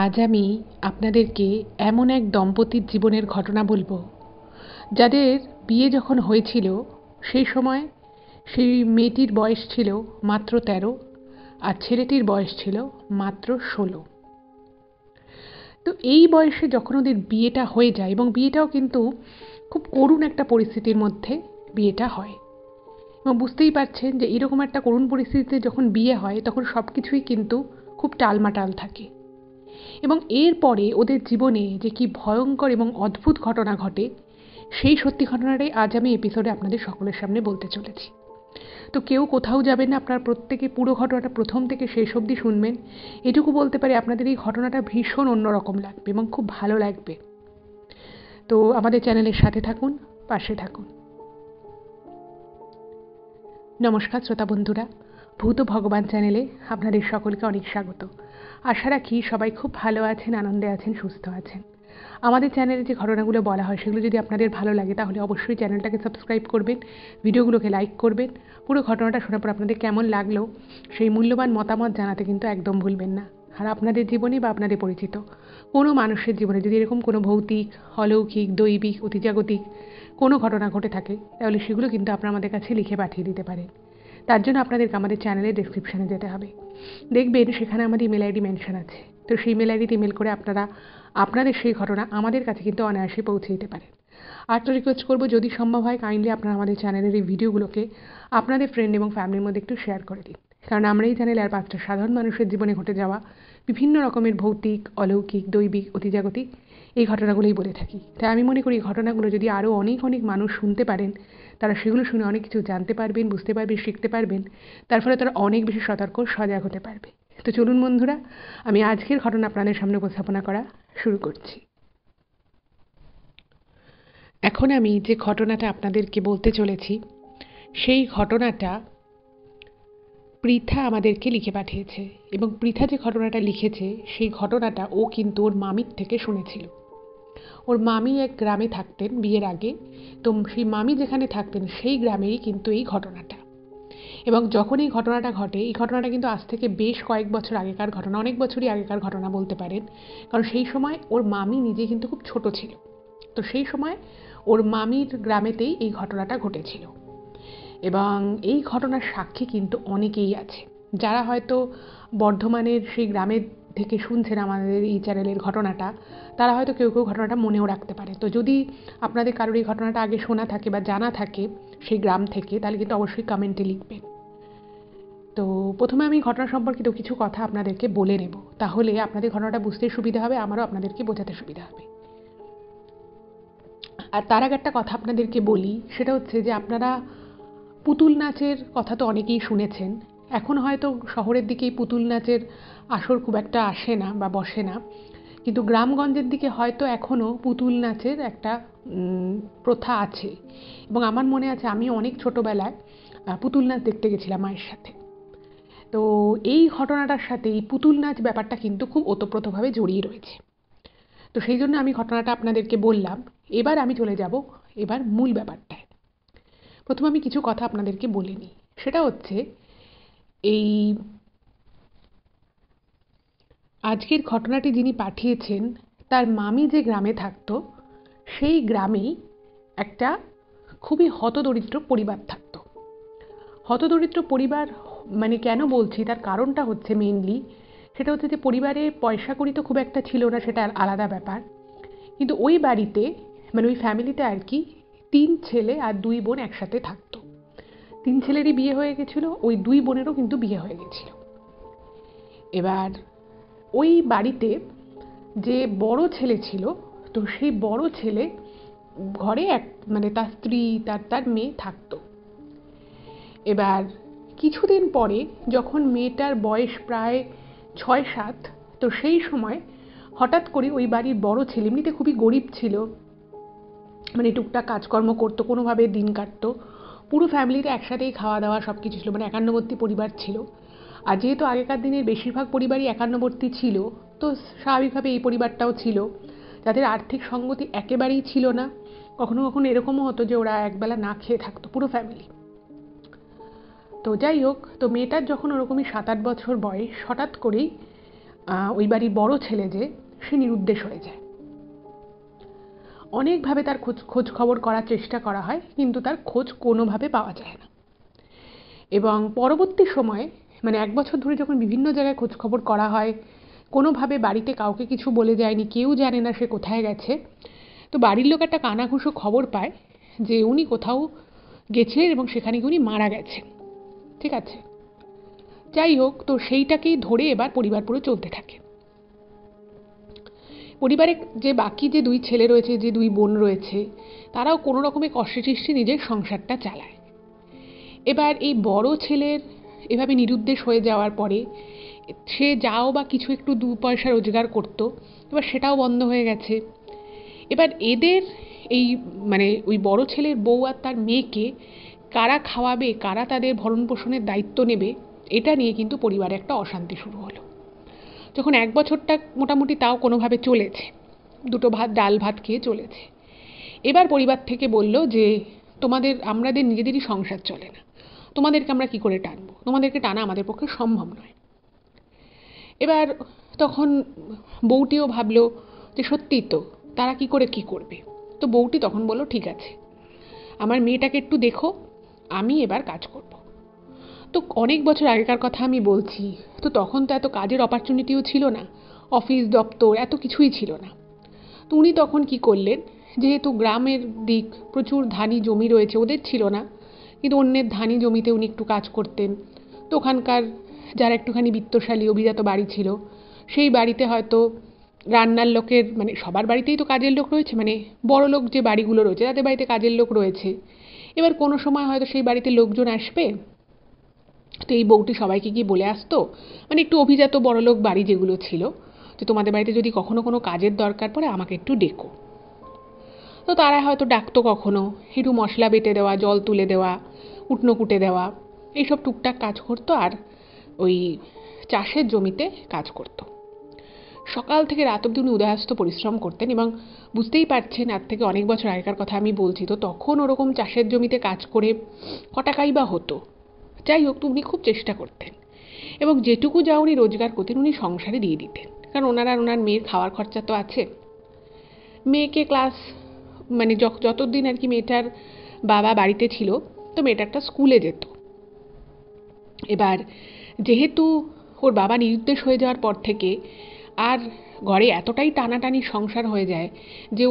আজ আমি আপনাদেরকে এমন এক দম্পতির জীবনের ঘটনা বলবো, যাদের বিয়ে যখন হয়েছিল সেই সময় সেই মেয়েটির বয়স ছিল মাত্র ১৩ আর ছেলেটির বয়স ছিল মাত্র ১৬। তো এই বয়সে যখন ওদের বিয়েটা হয়ে যায়, এবং বিয়েটাও কিন্তু খুব করুণ একটা পরিস্থিতির মধ্যে বিয়েটা হয়, এবং বুঝতেই পারছেন যে এরকম একটা করুণ পরিস্থিতিতে যখন বিয়ে হয় তখন সব কিছুই কিন্তু খুব টালমাটাল থাকে। এবং এরপরে ওদের জীবনে যে কি ভয়ঙ্কর এবং অদ্ভুত ঘটনা ঘটে, সেই সত্যি ঘটনাটাই আজ আমি এপিসোডে আপনাদের সকলের সামনে বলতে চলেছি। তো কেউ কোথাও যাবেন না, আপনারা প্রত্যেকে পুরো ঘটনাটা প্রথম থেকে শেষ অবধি শুনবেন। এটুকু বলতে পারি আপনাদের এই ঘটনাটা ভীষণ অন্যরকম লাগবে এবং খুব ভালো লাগবে। তো আমাদের চ্যানেলের সাথে থাকুন, পাশে থাকুন। নমস্কার শ্রোতা বন্ধুরা, ভূত ভগবান চ্যানেলে আপনাদের সকলকে অনেক স্বাগত। আশা রাখি সবাই খুব ভালো আছেন, আনন্দে আছেন, সুস্থ আছেন। আমাদের চ্যানেলে যে ঘটনাগুলো বলা হয় সেগুলো যদি আপনাদের ভালো লাগে তাহলে অবশ্যই চ্যানেলটাকে সাবস্ক্রাইব করবেন, ভিডিওগুলোকে লাইক করবেন। পুরো ঘটনাটা শোনার পর আপনাদের কেমন লাগলো সেই মূল্যবান মতামত জানাতে কিন্তু একদম ভুলবেন না। আর আপনাদের জীবনে বা আপনাদের পরিচিত কোনো মানুষের জীবনে যদি এরকম কোনো ভৌতিক, অলৌকিক, দৈবিক, অতিজাগতিক কোনো ঘটনা ঘটে থাকে তাহলে সেগুলো কিন্তু আপনারা আমাদের কাছে লিখে পাঠিয়ে দিতে পারেন। তার জন্য আপনাদেরকে আমাদের চ্যানেলের ডেসক্রিপশানে যেতে হবে। দেখবেন সেখানে আমাদের ইমেল আইডি মেনশন আছে। তো সেই ইমেল আইডিতে ইমেল করে আপনারা আপনাদের সেই ঘটনা আমাদের কাছে কিন্তু অনায়াসে পৌঁছে দিতে পারেন। আর তো রিকোয়েস্ট করবো, যদি সম্ভব হয় কাইন্ডলি আপনারা আমাদের চ্যানেলের এই ভিডিওগুলোকে আপনাদের ফ্রেন্ড এবং ফ্যামিলির মধ্যে একটু শেয়ার করে দিন। কারণ আমরা এই চ্যানেলে আর ৫টা সাধারণ মানুষের জীবনে ঘটে যাওয়া বিভিন্ন রকমের ভৌতিক, অলৌকিক, দৈবিক, অতিজাগতিক এই ঘটনাগুলোই বলে থাকি। তাই আমি মনে করি এই ঘটনাগুলো যদি আরও অনেক অনেক মানুষ শুনতে পারেন, তারা সেগুলো শুনে অনেক কিছু জানতে পারবেন, বুঝতে পারবেন, শিখতে পারবেন। তার ফলে তারা অনেক বেশি সতর্ক, সজাগ হতে পারবে। তো চলুন বন্ধুরা, আমি আজকের ঘটনা আপনাদের সামনে উপস্থাপনা করা শুরু করছি। এখন আমি যে ঘটনাটা আপনাদেরকে বলতে চলেছি সেই ঘটনাটা পৃথা আমাদেরকে লিখে পাঠিয়েছে। এবং পৃথা যে ঘটনাটা লিখেছে সেই ঘটনাটা ও কিন্তু ওর মামির থেকে শুনেছিল। ওর মামি এক গ্রামে থাকতেন বিয়ের আগে। তো সেই মামি যেখানে থাকতেন সেই গ্রামেরই কিন্তু এই ঘটনাটা। এবং যখন এই ঘটনাটা ঘটে, এই ঘটনাটা কিন্তু আজ থেকে বেশ কয়েক বছর আগেকার ঘটনা, অনেক বছরই আগেকার ঘটনা বলতে পারেন। কারণ সেই সময় ওর মামি নিজে কিন্তু খুব ছোট ছিল। তো সেই সময় ওর মামির গ্রামেতেই এই ঘটনাটা ঘটেছিল। এবং এই ঘটনার সাক্ষী কিন্তু অনেকেই আছে, যারা হয়তো বর্ধমানের সেই গ্রামের থেকে শুনছেন আমাদের এই চ্যানেলের ঘটনাটা, তারা হয়তো কেউ কেউ ঘটনাটা মনেও রাখতে পারে। তো যদি আপনাদের কারোর এই ঘটনাটা আগে শোনা থাকে বা জানা থাকে সেই গ্রাম থেকে, তাহলে কিন্তু অবশ্যই কমেন্টে লিখবেন। তো প্রথমে আমি ঘটনা সম্পর্কিত কিছু কথা আপনাদেরকে বলে নেব, তাহলে আপনাদের ঘটনাটা বুঝতে সুবিধা হবে, আমারও আপনাদেরকে বোঝাতে সুবিধা হবে। আর তার আগে একটা কথা আপনাদেরকে বলি, সেটা হচ্ছে যে আপনারা পুতুল নাচের কথা তো অনেকেই শুনেছেন। এখন হয়তো শহরের দিকে এই পুতুল নাচের আসর খুব একটা আসে না বা বসে না, কিন্তু গ্রামগঞ্জের দিকে হয়তো এখনও পুতুল নাচের একটা প্রথা আছে। এবং আমার মনে আছে আমি অনেক ছোটোবেলায় পুতুল নাচ দেখতে গেছিলাম মায়ের সাথে। তো এই ঘটনাটার সাথে এই পুতুল নাচ ব্যাপারটা কিন্তু খুব ওতপ্রোতভাবে জড়িয়ে রয়েছে। তো সেই জন্য আমি ঘটনাটা আপনাদেরকে বললাম। এবার আমি চলে যাব এবার মূল ব্যাপারটায়। প্রথমে আমি কিছু কথা আপনাদেরকে বলে নিই। সেটা হচ্ছে এই আজকের ঘটনাটি যিনি পাঠিয়েছেন তার মামি যে গ্রামে থাকতো সেই গ্রামেই একটা খুবই হতদরিদ্র পরিবার থাকতো। হতদরিদ্র পরিবার মানে কেন বলছি, তার কারণটা হচ্ছে মেইনলি সেটা হচ্ছে যে পরিবারে পয়সা কড়ি তো খুব একটা ছিল না, সেটা আলাদা ব্যাপার। কিন্তু ওই বাড়িতে মানে ওই ফ্যামিলিতে আর কি 3 ছেলে আর 2 বোন একসাথে থাকতো। 3 ছেলেরই বিয়ে হয়ে গেছিলো, ওই 2 বোনেরও কিন্তু বিয়ে হয়ে গেছিল। এবার ওই বাড়িতে যে বড় ছেলে ছিল, তো সেই বড় ছেলে ঘরে এক মানে তার স্ত্রী তার মেয়ে থাকতো। এবার কিছুদিন পরে যখন মেয়েটার বয়স প্রায় 6-7, তো সেই সময় হঠাৎ করে ওই বাড়ির বড় ছেলে, এমনিতে খুবই গরিব ছিল, মানে টুকটাক কাজকর্ম করতো, কোনোভাবে দিন কাটতো। পুরো ফ্যামিলিতে একসাথেই খাওয়া দাওয়া সব কিছু ছিল, মানে একান্নবর্তী পরিবার ছিল। আর যেহেতু আগেকার দিনের বেশিরভাগ পরিবারই একান্নবর্তী ছিল, তো স্বাভাবিকভাবে এই পরিবারটাও ছিল, যাদের আর্থিক সঙ্গতি একেবারেই ছিল না। কখনো কখনো এরকমও হতো যে ওরা একবেলা না খেয়ে থাকতো পুরো ফ্যামিলি। তো যাই হোক, তো মেয়েটার যখন ওরকমই 7-8 বছর বয়স, হঠাৎ করেই ওই বাড়ির বড় ছেলে যে সে নিরুদ্দেশ হয়ে যায়। অনেকভাবে তার খোঁজ খবর করার চেষ্টা করা হয়, কিন্তু তার খোঁজ কোনোভাবে পাওয়া যায় না। এবং পরবর্তী সময়ে মানে 1 বছর ধরে যখন বিভিন্ন জায়গায় খোঁজ খবর করা হয়, কোনোভাবে বাড়িতে কাউকে কিছু বলে যায়নি, কেউ জানে না সে কোথায় গেছে। তো বাড়ির লোক একটা কানাঘুষো খবর পায় যে উনি কোথাও গেছিলেন এবং সেখানে উনি মারা গেছেন। ঠিক আছে, যাই হোক, তো সেইটাকেই ধরে এবার পরিবার পুরো চলতে থাকে। পরিবারে যে বাকি যে 2 ছেলে রয়েছে, যে 2 বোন রয়েছে, তারাও কোনো রকমে কষ্টে সৃষ্টি নিজের সংসারটা চালায়। এবার এই বড় ছেলের এভাবে নিরুদ্দেশ হয়ে যাওয়ার পরে সে যাও বা কিছু একটু 2 পয়সা রোজগার করতো, এবার সেটাও বন্ধ হয়ে গেছে। এবার এদের এই মানে ওই বড় ছেলের বউ আর তার মেয়েকে কারা খাওয়াবে, কারা তাদের ভরণ পোষণের দায়িত্ব নেবে, এটা নিয়ে কিন্তু পরিবারে একটা অশান্তি শুরু হলো। যখন 1 বছরটা মোটামুটি তাও কোনোভাবে চলেছে, 2টো ডাল ভাত খেয়ে চলেছে, এবার পরিবার থেকে বলল যে আমাদের নিজেদেরই সংসার চলে না, তোমাদেরকে আমরা কি করে টানবো, তোমাদেরকে টানা আমাদের পক্ষে সম্ভব নয়। এবার তখন বউটিও ভাবলো যে সত্যিই তো, তারা কি করে কি করবে। তো বউটি তখন বলল, ঠিক আছে, আমার মেয়েটাকে একটু দেখো, আমি এবার কাজ করব। তো অনেক বছর আগেকার কথা আমি বলছি, তো তখন তো এত কাজের অপরচুনিটিও ছিল না, অফিস দপ্তর এত কিছুই ছিল না। তো উনি তখন কি করলেন, যেহেতু গ্রামের দিক, প্রচুর ধানি জমি রয়েছে, ওদের ছিল না, কিন্তু অন্যের ধানি জমিতে উনি একটু কাজ করতেন। তো ওখানকার যারা একটুখানি বিত্তশালী অভিজাত বাড়ি ছিল, সেই বাড়িতে হয়তো রান্নার লোকের মানে সবার বাড়িতেই তো কাজের লোক রয়েছে, মানে বড় লোক যে বাড়িগুলো রয়েছে তাদের বাড়িতে কাজের লোক রয়েছে। এবার কোনো সময় হয়তো সেই বাড়িতে লোকজন আসবে, তো এই বউটি সবাইকে গিয়ে বলে আসতো, মানে একটু অভিজাত বড়লোক বাড়ি যেগুলো ছিল, যে তোমাদের বাড়িতে যদি কখনো কোনো কাজের দরকার পড়ে আমাকে একটু ডেকো। তো তারা হয়তো ডাকতো, কখনো একটু মশলা বেটে দেওয়া, জল তুলে দেওয়া, উটনো কুটে দেওয়া, এইসব টুকটাক কাজ করতো। আর ওই চাষের জমিতে কাজ করতো। সকাল থেকে রাত অবধি উনি উদয়াস্ত পরিশ্রম করতেন। এবং বুঝতেই পারছেন, আজ থেকে অনেক বছর আগেকার কথা আমি বলছি, তো তখন ওরকম চাষের জমিতে কাজ করে ক টাকাই বা হতো। যাই হোক, তো উনি খুব চেষ্টা করতেন এবং যেটুকু যা উনি রোজগার করতেন উনি সংসারে দিয়ে দিতেন, কারণ ওনার মেয়ের খাওয়ার খরচা তো আছে। মেয়েকে ক্লাস মানে যতদিন আর কি মেয়েটার বাবা বাড়িতে ছিল, তো মেয়েটা একটা স্কুলে যেত। এবার যেহেতু ওর বাবা নিরুদ্দেশ হয়ে যাওয়ার পর থেকে আর ঘরে এতটাই টানাটানি সংসার হয়ে যায় যে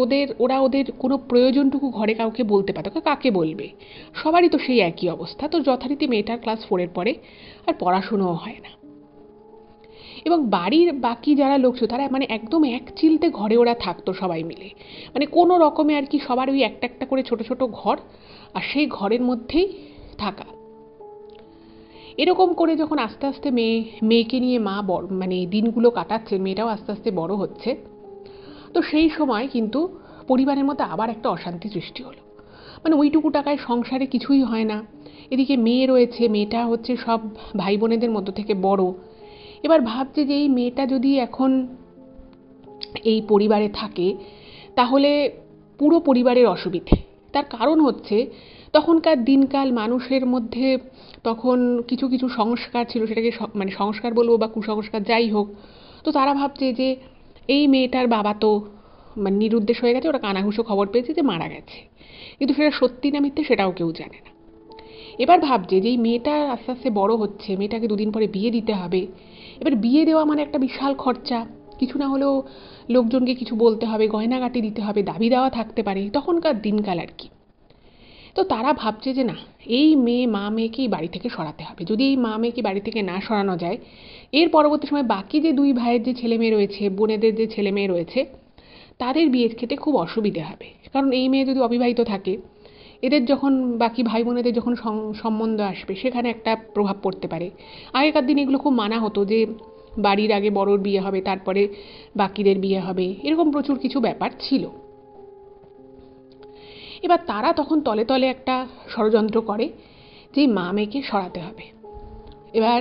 ওরা ওদের কোনো প্রয়োজনটুকু ঘরে কাউকে বলতে পারতো, কাকে বলবে, সবারই তো সেই একই অবস্থা। তো যথারীতি মেয়েটার ক্লাস 4-এর পরে আর পড়াশুনোও হয় না। এবং বাড়ির বাকি যারা লোক ছিল তারা মানে একদম এক চিলতে ঘরে ওরা থাকতো সবাই মিলে, মানে কোনো রকমে আর কি সবার ওই একটা একটা করে ছোট ছোট ঘর, আর সেই ঘরের মধ্যেই থাকা। এরকম করে যখন আস্তে আস্তে মেয়েকে নিয়ে মা বড় মানে দিনগুলো কাটাচ্ছে, মেয়েটাও আস্তে আস্তে বড় হচ্ছে, তো সেই সময় কিন্তু পরিবারের মধ্যে আবার একটা অশান্তি সৃষ্টি হলো। মানে ওইটুকু টাকায় সংসারে কিছুই হয় না। এদিকে মেয়ে রয়েছে, মেয়েটা হচ্ছে সব ভাই বোনেদের মধ্য থেকে বড়। এবার ভাবছে যে এই মেয়েটা যদি এখন এই পরিবারে থাকে তাহলে পুরো পরিবারের অসুবিধে। তার কারণ হচ্ছে তখনকার দিনকাল মানুষের মধ্যে তখন কিছু কিছু সংস্কার ছিল, সেটাকে মানে সংস্কার বলবো বা কুসংস্কার যাই হোক, তো তারা ভাবছে যে এই মেয়েটার বাবা তো মানে নিরুদ্দেশ হয়ে গেছে, ওরা কানাঘুষো খবর পেয়েছে যে মারা গেছে, কিন্তু সেটা সত্যি না মিথ্যে সেটাও কেউ জানে না। এবার ভাবছে যে এই মেয়েটা আস্তে আস্তে বড় হচ্ছে, মেয়েটাকে 2 দিন পরে বিয়ে দিতে হবে। এবার বিয়ে দেওয়া মানে একটা বিশাল খরচা, কিছু না হলেও লোকজনকে কিছু বলতে হবে, গয়নাগাটি দিতে হবে, দাবি দেওয়া থাকতে পারে, তখনকার দিনকাল আর কি। তো তারা ভাবছে যে না, এই মা মেয়েকেই বাড়ি থেকে সরাতে হবে। যদি এই মা মেয়েকে বাড়ি থেকে না সরানো যায়, এর পরবর্তী সময় বাকি যে 2 ভাইয়ের যে ছেলে মেয়ে রয়েছে, বোনেদের যে ছেলে মেয়ে রয়েছে, তাদের বিয়ের ক্ষেত্রে খুব অসুবিধে হবে। কারণ এই মেয়ে যদি অবিবাহিত থাকে, এদের যখন বাকি ভাই বোনেদের যখন সম্বন্ধ আসবে, সেখানে একটা প্রভাব পড়তে পারে। আগেকার দিনে এগুলো খুব মানা হতো যে বাড়ির আগে বড়োর বিয়ে হবে, তারপরে বাকিদের বিয়ে হবে, এরকম প্রচুর কিছু ব্যাপার ছিল। এবার তারা তখন তলে তলে একটা ষড়যন্ত্র করে যে মা মেয়েকে সরাতে হবে। এবার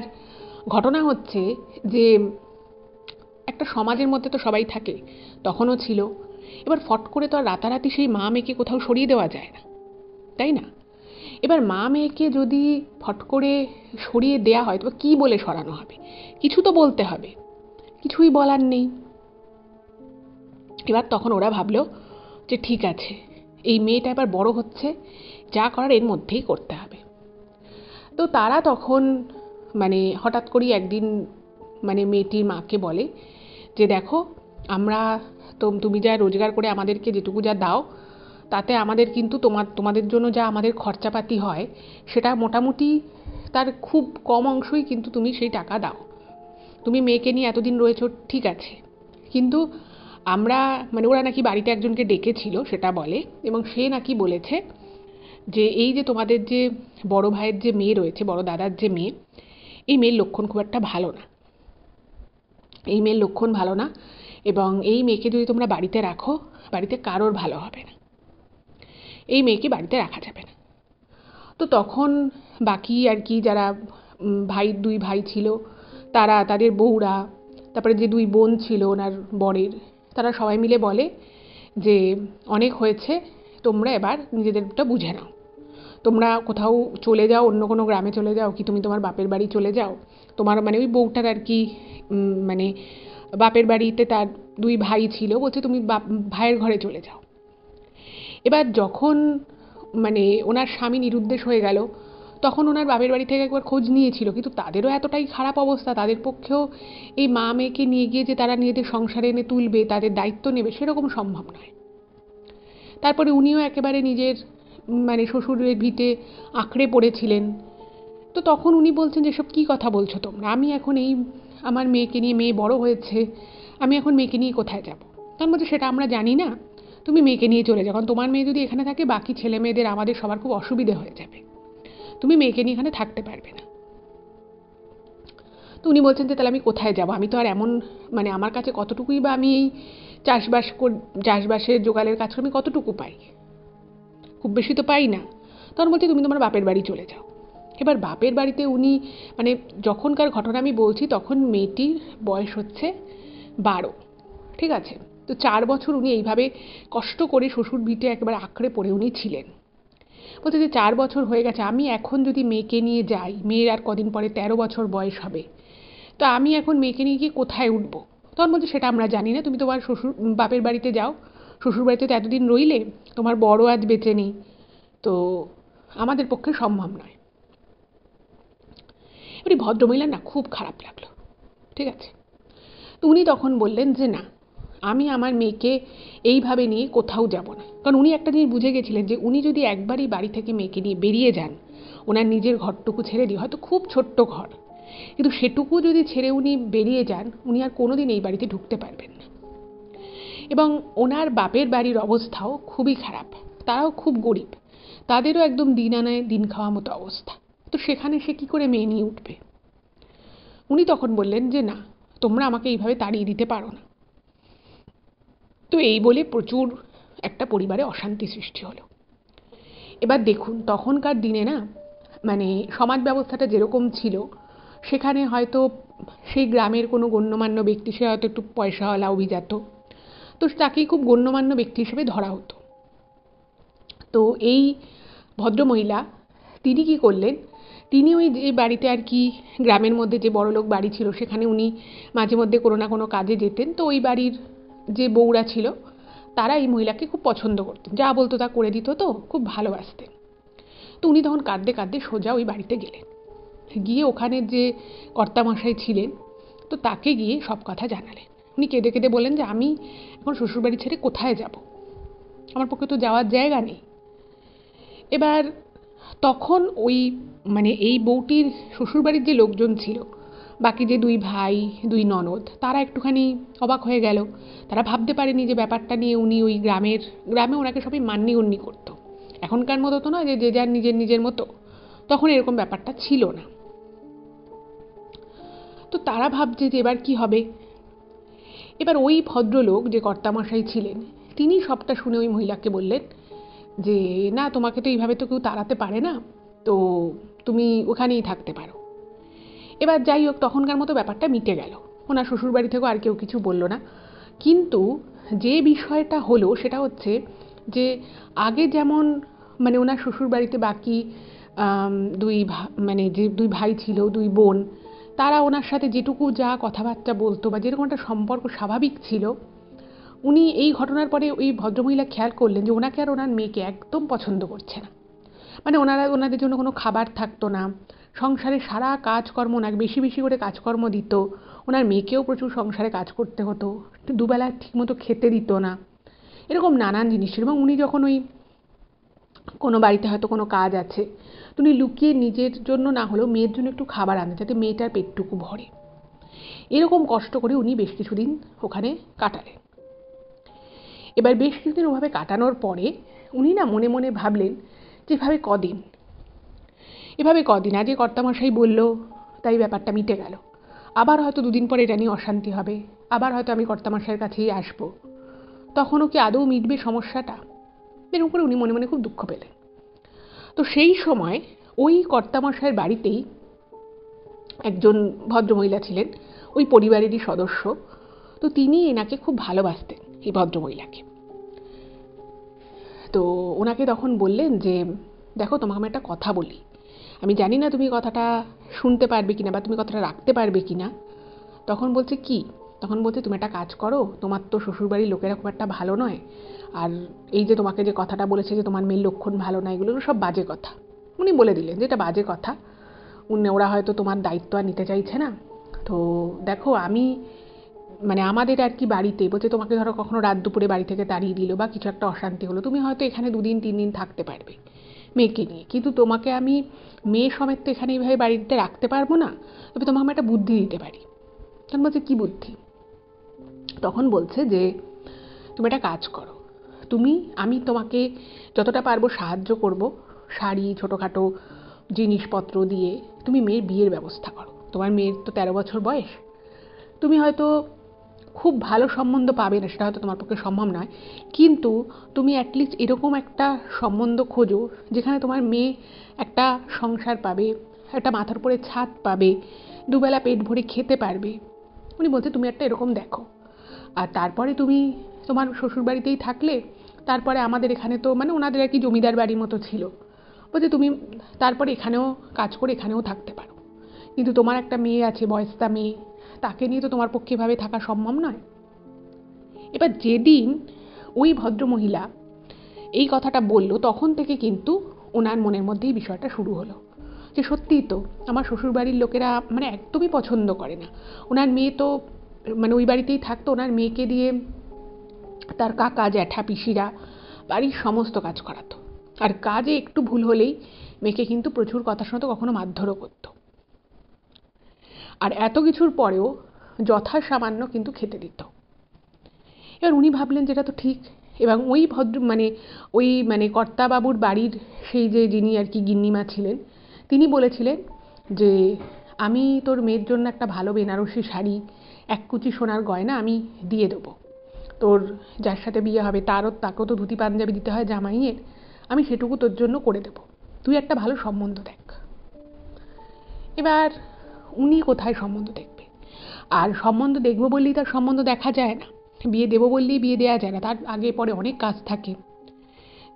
ঘটনা হচ্ছে যে একটা সমাজের মধ্যে তো সবাই থাকে, তখনও ছিল। এবার ফট করে তো আর রাতারাতি সেই মা মেয়েকে কোথাও সরিয়ে দেওয়া যায় না, তাই না? এবার মা মেয়েকে যদি ফট করে সরিয়ে দেওয়া হয়, তবে কী বলে সরানো হবে? কিছু তো বলতে হবে। কিছুই বলার নেই। এবার তখন ওরা ভাবলো যে ঠিক আছে, এই মেয়েটা এবার বড় হচ্ছে, যা করার এর মধ্যেই করতে হবে। তো তারা তখন হঠাৎ করেই একদিন মেয়েটির মাকে বলে যে দেখো, আমরা তুমি যা রোজগার করে আমাদেরকে যেটুকু যা দাও, তাতে আমাদের কিন্তু তোমাদের জন্য যা আমাদের খরচাপাতি হয় সেটা মোটামুটি তার খুব কম অংশই কিন্তু তুমি সেই টাকা দাও। তুমি মেয়েকে নিয়ে এতদিন রয়েছো ঠিক আছে, কিন্তু আমরা ওরা নাকি বাড়িতে একজনকে ডেকেছিল সেটা বলে, এবং সে নাকি বলেছে যে এই যে তোমাদের যে বড় ভাইয়ের যে মেয়ে রয়েছে, বড় দাদার যে মেয়ে, এই মেয়ের লক্ষণ খুব একটা ভালো না, এই মেয়ের লক্ষণ ভালো না, এবং এই মেয়েকে যদি তোমরা বাড়িতে রাখো, বাড়িতে কারোর ভালো হবে না, এই মেয়েকে বাড়িতে রাখা যাবে না। তো তখন বাকি আর কি যারা দুই ভাই ছিল, তারা, তাদের বউরা, তারপরে যে দুই বোন ছিল ওনার বরের, তারা সবাই মিলে বলে যে অনেক হয়েছে, তোমরা এবার নিজেদেরটা বুঝে নাও, তোমরা কোথাও চলে যাও, অন্য কোনো গ্রামে চলে যাও, কি তুমি তোমার বাপের বাড়ি চলে যাও। তোমার ওই বউটার আর কি বাপের বাড়িতে তার দুই ভাই ছিল, বলছে তুমি ভাইয়ের ঘরে চলে যাও। এবার যখন ওনার স্বামী নিরুদ্দেশ হয়ে গেল, তখন ওনার বাপের বাড়ি থেকে একবার খোঁজ নিয়েছিল, কিন্তু তাদেরও এতটাই খারাপ অবস্থা, তাদের পক্ষেও এই মা মেয়েকে নিয়ে গিয়ে যে তারা নিজেদের সংসারে এনে তুলবে, তাদের দায়িত্ব নেবে, সেরকম সম্ভব নয়। তারপরে উনিও একেবারে নিজের শ্বশুরের ভিটে আঁকড়ে পড়েছিলেন। তো তখন উনি বলছেন যে সব কী কথা বলছো তোমরা, আমি এখন এই আমার মেয়েকে নিয়ে, মেয়ে বড় হয়েছে, আমি এখন মেয়েকে নিয়ে কোথায় যাব। তখন বলছে সেটা আমরা জানি না, তুমি মেয়েকে নিয়ে চলে যাও, কারণ তোমার মেয়ে যদি এখানে থাকে বাকি ছেলে মেয়েদের, আমাদের সবার খুব অসুবিধে হয়ে যাবে, তুমি মেয়েকে নিয়ে এখানে থাকতে পারবে না। তো উনি বলছেন যে তাহলে আমি কোথায় যাব, আমি তো আর এমন আমার কাছে কতটুকুই বা আমি এই চাষবাসের জোগালের কাজ আমি কতটুকু পাই, খুব বেশি তো পাই না। তখন বলছে তুমি তোমার বাপের বাড়ি চলে যাও। এবার বাপের বাড়িতে উনি যখনকার ঘটনা আমি বলছি, তখন মেয়েটির বয়স হচ্ছে 12, ঠিক আছে। তো 4 বছর উনি এইভাবে কষ্ট করে শ্বশুর ভিটে একেবারে আঁকড়ে পড়ে উনি ছিলেন। বলছে যে 4 বছর হয়ে গেছে, আমি এখন যদি মেয়েকে নিয়ে যাই, মেয়ের আর কদিন পরে 13 বছর বয়স হবে, তো আমি এখন মেয়েকে নিয়ে গিয়ে কোথায় উঠবো। তখন বলছে সেটা আমরা জানি না, তুমি তোমার বাপের বাড়িতে যাও, শ্বশুর বাড়িতে তো এতদিন রইলে, তোমার বড় আজ বেঁচে নেই, তো আমাদের পক্ষে সম্ভব নয়। এবারে ভদ্রমহিলার না খুব খারাপ লাগলো, ঠিক আছে। তো উনি তখন বললেন যে না, আমি আমার মেয়েকে এইভাবে নিয়ে কোথাও যাব না, কারণ উনি একটা জিনিস বুঝে গেছিলেন যে উনি যদি একবারই বাড়ি থেকে মেয়েকে নিয়ে বেরিয়ে যান, ওনার নিজের ঘরটুকু ছেড়ে দিয়ে, হয়তো খুব ছোট্ট ঘর, কিন্তু সেটুকু যদি ছেড়ে উনি বেরিয়ে যান, উনি আর কোনোদিন এই বাড়িতে ঢুকতে পারবেন না। এবং ওনার বাপের বাড়ির অবস্থাও খুবই খারাপ, তারাও খুব গরিব, তাদেরও একদম দিন আনায় দিন খাওয়া মতো অবস্থা, তো সেখানে সে কী করে মেয়ে নিয়ে উঠবে। উনি তখন বললেন যে না, তোমরা আমাকে এইভাবে তাড়িয়ে দিতে পারো না। তো এই বলে প্রচুর একটা পরিবারে অশান্তি সৃষ্টি হলো। এবার দেখুন, তখনকার দিনে না সমাজ ব্যবস্থাটা যেরকম ছিল, সেখানে হয়তো সেই গ্রামের কোনো গণ্যমান্য ব্যক্তি, সে হয়তো একটু পয়সাওয়ালা অভিজাত, তো তাকেই খুব গণ্যমান্য ব্যক্তি হিসেবে ধরা হতো। তো এই ভদ্রমহিলা, তিনি কি করলেন, তিনি ওই যে বাড়িতে আর কি গ্রামের মধ্যে যে বড়লোক বাড়ি ছিল, সেখানে উনি মাঝে মধ্যে কোনো না কোনো কাজে যেতেন। তো ওই বাড়ির যে বউরা ছিল, তারা এই মহিলাকে খুব পছন্দ করতেন, যা বলতো তা করে দিত, তো খুব ভালোবাসতেন। তো উনি তখন কাঁদতে কাঁদতে সোজা ওই বাড়িতে গেলেন, গিয়ে ওখানের যে কর্তামশাই ছিলেন, তো তাকে গিয়ে সব কথা জানালেন। উনি কেঁদে কেঁদে বললেন যে আমি এখন শ্বশুরবাড়ি ছেড়ে কোথায় যাব, আমার পক্ষে তো যাওয়ার জায়গা নেই। এবার তখন ওই এই বউটির শ্বশুরবাড়ির যে লোকজন ছিল, বাকি যে দুই ভাই দুই ননদ, তারা একটুখানি অবাক হয়ে গেল। তারা ভাবতে পারেনি যে ব্যাপারটা নিয়ে উনি ওই গ্রামে ওনাকে সবাই মান্যিগণ্যি করতো, এখনকার মতো তো নয় যে যে যার নিজের নিজের মতো, তখন এরকম ব্যাপারটা ছিল না। তো তারা ভাবছে যে এবার কি হবে। এবার ওই ভদ্রলোক যে কর্তামশাই ছিলেন, তিনি সবটা শুনে ওই মহিলাকে বললেন যে না, তোমাকে তো এইভাবে তো কেউ তাড়াতে পারে না, তো তুমি ওখানেই থাকতে পারো। এবার যাই হোক, তখনকার মতো ব্যাপারটা মিটে গেল, ওনার শ্বশুরবাড়ি থেকেও আর কেউ কিছু বলল না। কিন্তু যে বিষয়টা হলো সেটা হচ্ছে যে আগে যেমন ওনার শ্বশুরবাড়িতে বাকি দুই যে দুই ভাই ছিল, দুই বোন, তারা ওনার সাথে যেটুকু যা কথাবার্তা বলতো বা যেরকম একটা সম্পর্ক স্বাভাবিক ছিল, উনি এই ঘটনার পরে ওই ভদ্রমহিলা খেয়াল করলেন যে ওনাকে আর ওনার মেয়েকে একদম পছন্দ করছে না। মানে ওনাদের জন্য কোনো খাবার থাকতো না, সংসারে সারা কাজকর্ম ওনাকে বেশি বেশি করে কাজকর্ম দিত, ওনার মেয়েকেও প্রচুর সংসারে কাজ করতে হতো, দুবেলা ঠিকমতো খেতে দিত না, এরকম নানান জিনিস ছিল। এবং উনি যখন ওই কোনো বাড়িতে হয়তো কোনো কাজ আছে, উনি লুকিয়ে নিজের জন্য না হলেও মেয়ের জন্য একটু খাবার আনতেন যাতে মেয়েটার পেটটুকু ভরে। এরকম কষ্ট করে উনি বেশ কিছুদিন ওখানে কাটালেন। এবার বেশ কিছুদিন ওভাবে কাটানোর পরে উনি না মনে মনে ভাবলেন যে এভাবে কদিন আজকে কর্তামশাই বলল তাই ব্যাপারটা মিটে গেল, আবার হয়তো দুদিন পরে এটা নিয়ে অশান্তি হবে, আবার হয়তো আমি কর্তামশাইয়ের কাছেই আসবো, তখনও কি আদৌ মিটবে সমস্যাটা? এর উপরে উনি মনে মনে খুব দুঃখ পেলেন। তো সেই সময় ওই কর্তামশাইয়ের বাড়িতেই একজন ভদ্রমহিলা ছিলেন, ওই পরিবারেরই সদস্য। তো তিনি এনাকে খুব ভালোবাসতেন, এই ভদ্রমহিলাকে। তো ওনাকে তখন বললেন যে দেখো, তোমাকে আমি একটা কথা বলি, আমি জানি না তুমি কথাটা শুনতে পারবে কিনা বা তুমি কথাটা রাখতে পারবে কিনা। তখন বলছে কি? তখন বলছে তুমি একটা কাজ করো, তোমার তো শ্বশুরবাড়ির লোকেরা খুব একটা ভালো নয়, আর এই যে তোমাকে যে কথাটা বলেছে যে তোমার মেয়ের লক্ষণ ভালো না, এগুলো সব বাজে কথা। উনি বলে দিলেন যে এটা বাজে কথা, ওরা হয়তো তোমার দায়িত্ব আর নিতে চাইছে না। তো দেখো, আমি মানে আমাদের আর কি বাড়িতে বলছে, তোমাকে ধরো কখনো রাত দুপুরে বাড়ি থেকে তাড়িয়ে দিল বা কিছু একটা অশান্তি হলো, তুমি হয়তো এখানে 2-3 দিন থাকতে পারবে মেয়েকে নিয়ে, কিন্তু তোমাকে আমি মেয়ে সমেত তো এখানে এইভাবে বাড়িতে রাখতে পারবো না, তবে তোমাকে আমি একটা বুদ্ধি দিতে পারি। তখন বলছে কি বুদ্ধি? তখন বলছে যে তুমি একটা কাজ করো, আমি তোমাকে যতটা পারবো সাহায্য করব, শাড়ি ছোটোখাটো জিনিসপত্র দিয়ে তুমি মেয়ের বিয়ের ব্যবস্থা করো। তোমার মেয়ের তো 13 বছর বয়স, তুমি হয়তো খুব ভালো সম্বন্ধ পাবে না, সেটা হয়তো তোমার পক্ষে সম্ভব নয়, কিন্তু তুমি অ্যাটলিস্ট এরকম একটা সম্বন্ধ খোঁজো যেখানে তোমার মেয়ে একটা সংসার পাবে, একটা মাথার উপরে ছাদ পাবে, দুবেলা পেট ভরে খেতে পারবে। উনি বলছে তুমি একটা এরকম দেখো, আর তারপরে তুমি তোমার শ্বশুরবাড়িতেই থাকলে, তারপরে আমাদের এখানে তো মানে ওনাদের আর কি জমিদার বাড়ির মতো ছিল, বলছে তুমি তারপরে এখানেও কাজ করে এখানেও থাকতে পারো, কিন্তু তোমার একটা মেয়ে আছে, বয়স্তা মেয়ে, তাকে নিয়ে তো তোমার পক্ষে এভাবে থাকা সম্ভব নয়। এবার যেদিন ওই ভদ্রমহিলা এই কথাটা বলল, তখন থেকে কিন্তু ওনার মনের মধ্যেই বিষয়টা শুরু হলো যে সত্যিই তো আমার শ্বশুরবাড়ির লোকেরা মানে একদমই পছন্দ করে না। ওনার মেয়ে তো মানে ওই বাড়িতেই থাকতো, ওনার মেয়েকে দিয়ে তার কাকা জ্যাঠা পিসিরা বাড়ির সমস্ত কাজ করাতো, আর কাজে একটু ভুল হলেই মেয়েকে কিন্তু প্রচুর কথা শোনাতো, কখনো মারধরও করতো। আর এত কিছুর পরেও যথাসামান্য কিন্তু খেতে দিত। এবার উনি ভাবলেন যেটা তো ঠিক, এবং ওই মানে কর্তাবাবুর বাড়ির সেই যে যিনি আর কি গিন্নিমা ছিলেন, তিনি বলেছিলেন যে আমি তোর মেয়ের জন্য একটা ভালো বেনারসি শাড়ি, 1 কুচি সোনার গয়না আমি দিয়ে দেবো, তোর যার সাথে বিয়ে হবে তাকেও তো ধুতি পাঞ্জাবি দিতে হয় জামাইয়ের, আমি সেটুকু তোর জন্য করে দেবো, তুই একটা ভালো সম্বন্ধ দেখ। এবার উনি কোথায় সম্বন্ধ দেখবে? আর সম্বন্ধ দেখবো বললেই তার সম্বন্ধ দেখা যায় না, বিয়ে দেবো বললেই বিয়ে দেওয়া যায় না, তার আগে পরে অনেক কাজ থাকে।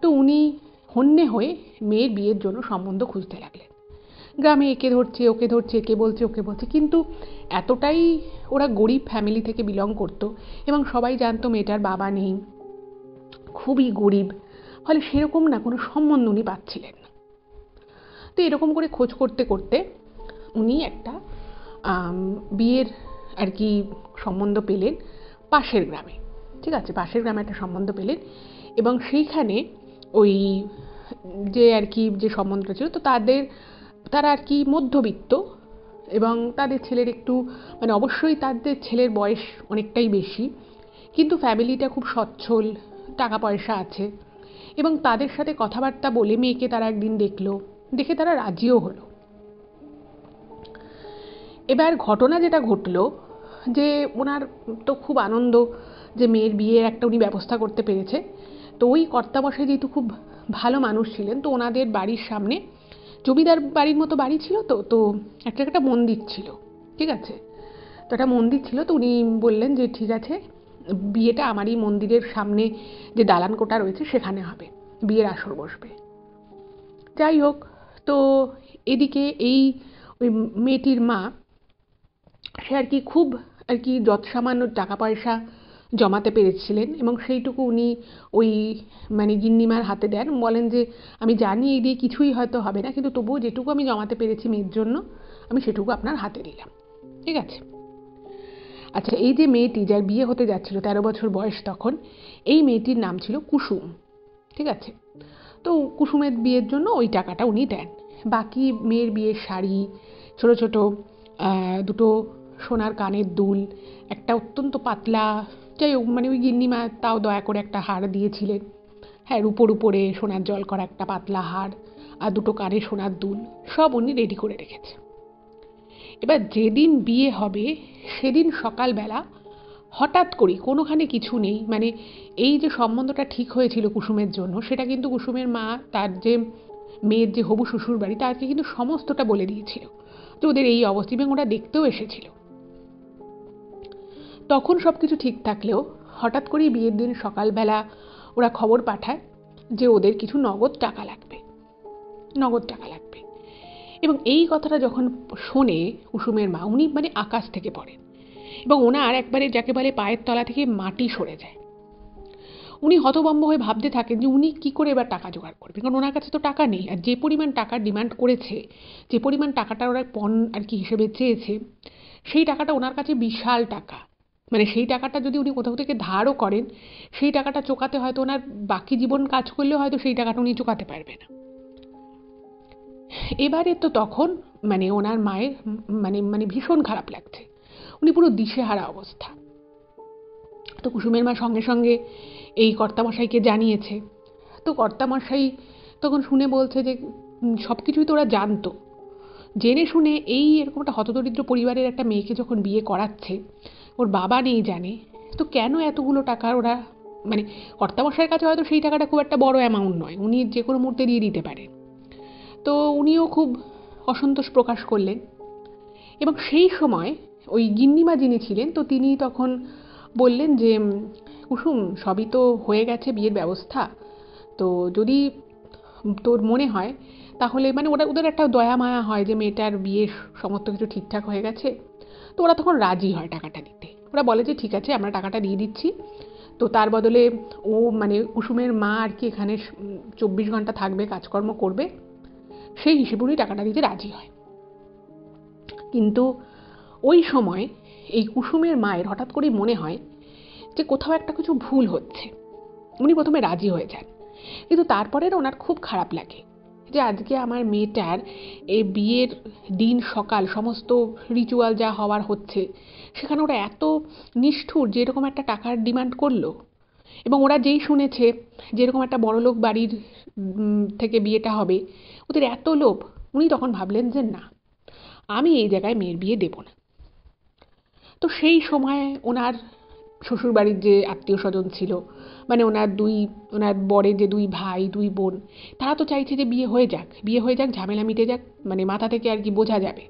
তো উনি হন্যে হয়ে মেয়ের বিয়ের জন্য সম্বন্ধ খুঁজতে লাগলেন। গ্রামে একে ধরছে ওকে ধরছে, একে বলছে ওকে বলছে, কিন্তু এতটাই ওরা গরিব ফ্যামিলি থেকে বিলং করতো এবং সবাই জানতো মেয়েটার বাবা নেই, খুবই গরিব, ফলে সেরকম না কোনো সম্বন্ধ উনি পাচ্ছিলেন না। তো এরকম করে খোঁজ করতে করতে উনি একটা বিয়ের আর কি সম্বন্ধ পেলেন পাশের গ্রামে। ঠিক আছে, পাশের গ্রামে একটা সম্বন্ধ পেলেন, এবং সেইখানে ওই যে আর কি যে সম্বন্ধটা ছিল, তো তারা আর কি মধ্যবিত্ত, এবং তাদের ছেলের একটু মানে অবশ্যই তাদের ছেলের বয়স অনেকটাই বেশি, কিন্তু ফ্যামিলিটা খুব সচ্ছল, টাকা পয়সা আছে, এবং তাদের সাথে কথাবার্তা বলে মেয়েকে তারা একদিন দেখে তারা রাজিও হলো। এবার ঘটনা যেটা ঘটলো যে ওনার তো খুব আনন্দ যে মেয়ের বিয়ের একটা উনি ব্যবস্থা করতে পেরেছে। তো ওই কর্তামশাই যেহেতু খুব ভালো মানুষ ছিলেন, তো ওনাদের বাড়ির সামনে জমিদার বাড়ির মতো বাড়ি ছিল, তো একটা মন্দির ছিল। ঠিক আছে, তো একটা মন্দির ছিল, তো উনি বললেন যে ঠিক আছে, বিয়েটা আমারই মন্দিরের সামনে যে দালান কোঠা রয়েছে সেখানে হবে, বিয়ের আসর বসবে। যাই হোক, তো এদিকে ওই মেয়েটির মা সে আর কি খুব আর কি যৎসামান্য টাকা পয়সা জমাতে পেরেছিলেন, এবং সেইটুকু উনি ওই মানে গিন্নিমার হাতে দেন, বলেন যে আমি জানি এই দিয়ে কিছুই হয়তো হবে না, কিন্তু তবুও যেটুকু আমি জমাতে পেরেছি মেয়ের জন্য আমি সেটুকু আপনার হাতে দিলাম, ঠিক আছে। আচ্ছা, এই যে মেয়েটি যার বিয়ে হতে যাচ্ছিল, 13 বছর বয়স তখন, এই মেয়েটির নাম ছিল কুসুম, ঠিক আছে। তো কুসুমের বিয়ের জন্য ওই টাকাটা উনি দেন। বাকি মেয়ের বিয়ের শাড়ি, ছোট ছোট দুটো সোনার কানের দুল, একটা অত্যন্ত পাতলা, যাই হোক মানে ওই গিন্নিমা তাও দয়া করে একটা হার দিয়েছিলেন, হ্যাঁ, রূপোর উপরে সোনার জল করা একটা পাতলা হার, আর দুটো কানে সোনার দুল, সব উনি রেডি করে রেখেছে। এবার যেদিন বিয়ে হবে সেদিন সকালবেলা হঠাৎ করে কোনোখানে কিছু নেই, মানে এই যে সম্বন্ধটা ঠিক হয়েছিল কুসুমের জন্য, সেটা কিন্তু কুসুমের মা তার যে মেয়ের যে হবু শ্বশুর বাড়ি তাকে কিন্তু সমস্তটা বলে দিয়েছিল যে ওদের এই অবস্থা, এবং ওরা দেখতেও এসেছিল। তখন সব কিছু ঠিক থাকলেও হঠাৎ করেই বিয়ের দিন সকালবেলা ওরা খবর পাঠায় যে ওদের কিছু নগদ টাকা লাগবে, নগদ টাকা লাগবে। এবং এই কথাটা যখন শোনে কুসুমের মা, উনি মানে আকাশ থেকে পড়েন, এবং ওনার একবারে যাকে বলে পায়ের তলা থেকে মাটি সরে যায়। উনি হতভম্ব হয়ে ভাবতে থাকেন যে উনি কী করে এবার টাকা জোগাড় করবেন, কারণ ওনার কাছে তো টাকা নেই। আর যে পরিমাণ টাকার ডিমান্ড করেছে, যে পরিমাণ টাকাটা ওরা পণ আর কি হিসেবে চেয়েছে, সেই টাকাটা ওনার কাছে বিশাল টাকা। মানে সেই টাকাটা যদি উনি কোথাও থেকে ধারও করেন, সেই টাকাটা চোকাতে হয়তো ওনার বাকি জীবন কাজ করলেও হয়তো সেই টাকাটা উনি চোকাতে পারবে না। এবারে তো তখন মানে ওনার মায়ের মানে মানে ভীষণ খারাপ লাগছে, উনি পুরো দিশেহারা অবস্থা। তো কুসুমের মা সঙ্গে সঙ্গে এই কর্তামশাইকে জানিয়েছে। তো কর্তামশাই তখন শুনে বলছে যে সব কিছুই তো ওরা জানতো, জেনে শুনে এই এরকম একটা হতদরিদ্র পরিবারের একটা মেয়েকে যখন বিয়ে করাচ্ছে, ওর বাবা নেই জানে, তো কেন এতগুলো টাকা ওরা, মানে কর্তামশাইয়ের কাছে হয়তো সেই টাকাটা খুব একটা বড় অ্যামাউন্ট নয়, উনি যে কোনো মুহূর্তে দিয়ে দিতে পারেন। তো উনিও খুব অসন্তোষ প্রকাশ করলেন। এবং সেই সময় ওই গিন্নিমা যিনি ছিলেন, তো তিনি তখন বললেন যে কুসুম, সবই তো হয়ে গেছে বিয়ের ব্যবস্থা, তো যদি তোর মনে হয় তাহলে, মানে ওরা ওদের একটা দয়া মায়া হয় যে মেয়েটার বিয়ে সমস্ত কিছু ঠিকঠাক হয়ে গেছে, তো ওরা তখন রাজি হয় টাকাটা দিতে। ওরা বলে যে ঠিক আছে, আমরা টাকাটা দিয়ে দিচ্ছি, তো তার বদলে ও মানে কুসুমের মা আর কি এখানে 24 ঘন্টা থাকবে, কাজকর্ম করবে, সেই হিসেবে উনি টাকাটা দিতে রাজি হয়। কিন্তু ওই সময় এই কুসুমের মায়ের হঠাৎ করেই মনে হয় যে কোথাও একটা কিছু ভুল হচ্ছে। উনি প্রথমে রাজি হয়ে যান, কিন্তু তারপরে ওনার খুব খারাপ লাগে যে আজকে আমার মেয়েটার এই বিয়ের দিন সকাল সমস্ত রিচুয়াল যা হওয়ার হচ্ছে, সেখানে ওরা এত নিষ্ঠুর যে এরকম একটা টাকার ডিমান্ড করলো। এবং ওরা যেই শুনেছে যেরকম একটা বড়লোক বাড়ির থেকে বিয়েটা হবে, ওদের এত লোভ। উনি তখন ভাবলেন যে না, আমি এই জায়গায় মেয়ের বিয়ে দেব না। তো সেই সময় ওনার শ্বশুরবাড়ির যে আত্মীয় স্বজন ছিল, মানে ওনার বরের যে 2 ভাই 2 বোন, তারা তো চাইছে যে বিয়ে হয়ে যাক, বিয়ে হয়ে যাক, ঝামেলা মিটে যাক, মানে মাথা থেকে আর কি বোঝা যাবে।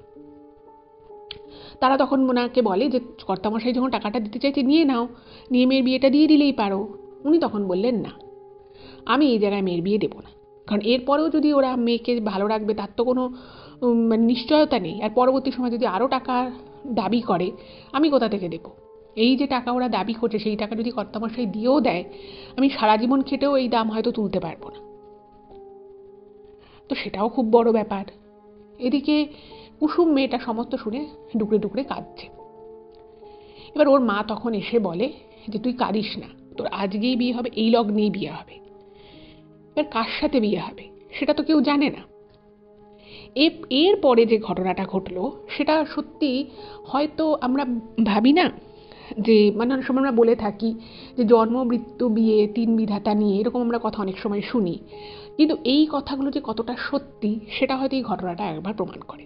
তারা তখন ওনাকে বলে যে কর্তামশাই যখন টাকাটা দিতে চাইছে, নিয়ে নাও, নিয়ে মেয়ের বিয়েটা দিয়ে দিলেই পারো। উনি তখন বললেন না, আমি এই জায়গায় মেয়ের বিয়ে দেবো না, কারণ এরপরেও যদি ওরা মেয়েকে ভালো রাখবে তার তো কোনো মানে নিশ্চয়তা নেই, আর পরবর্তী সময় যদি আরও টাকা দাবি করে আমি কোথা থেকে দেবো। এই যে টাকা ওরা দাবি করছে, সেই টাকা যদি কর্তামশাই দিয়েও দেয়, আমি সারা জীবন খেটেও এই দাম হয়তো তুলতে পারবো না। তো সেটাও খুব বড় ব্যাপার। এদিকে কুসুম মেয়েটা সমস্ত শুনে ডুকরে ডুকরে কাঁদছে। এবার ওর মা তখন এসে বলে যে তুই কাঁদিস না, তোর আজকেই বিয়ে হবে, এই লগ্নেই বিয়ে হবে। এবার কার সাথে বিয়ে হবে সেটা তো কেউ জানে না। এর পরে যে ঘটনাটা ঘটলো সেটা সত্যি হয়তো আমরা ভাবি না, যে মানে অনেক সময় আমরা বলে থাকি যে জন্ম মৃত্যু বিয়ে 3 বিধাতা নিয়ে, এরকম আমরা কথা অনেক সময় শুনি, কিন্তু এই কথাগুলো যে কতটা সত্যি সেটা হয়তো এই ঘটনাটা একবার প্রমাণ করে।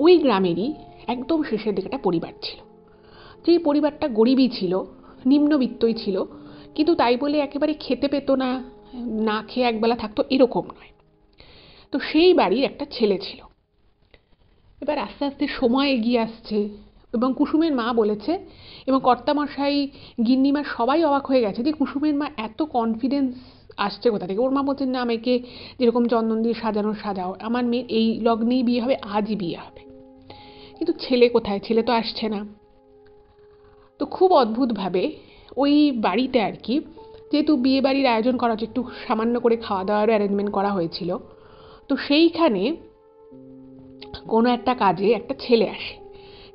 ওই গ্রামেরই একদম শেষের দিকে একটা পরিবার ছিল, যেই পরিবারটা গরিবই ছিল, নিম্নবিত্তই ছিল, কিন্তু তাই বলে একেবারে খেতে পেত না, না খেয়ে একবেলা থাকতো এরকম নয়। তো সেই বাড়ির একটা ছেলে ছিল। এবার আস্তে আস্তে সময় এগিয়ে আসছে, এবং কুসুমের মা বলেছে, এবং কর্তামশাই গিন্নিমা সবাই অবাক হয়ে গেছে যে কুসুমের মা এত কনফিডেন্স আসছে কোথা থেকে। ওর মা বলছেন না, আমাকে যেরকম চন্দন দিয়ে সাজাও, আমার মেয়ের এই লগ্নেই বিয়ে হবে, আজই বিয়ে হবে। কিন্তু ছেলে কোথায়, ছেলে তো আসছে না। তো খুব অদ্ভুতভাবে ওই বাড়িতে আর কি, যেহেতু বিয়ে বাড়ির আয়োজন করা হচ্ছে, একটু সামান্য করে খাওয়া দাওয়ারও অ্যারেঞ্জমেন্ট করা হয়েছিল, তো সেইখানে কোনো একটা কাজে একটা ছেলে আসে।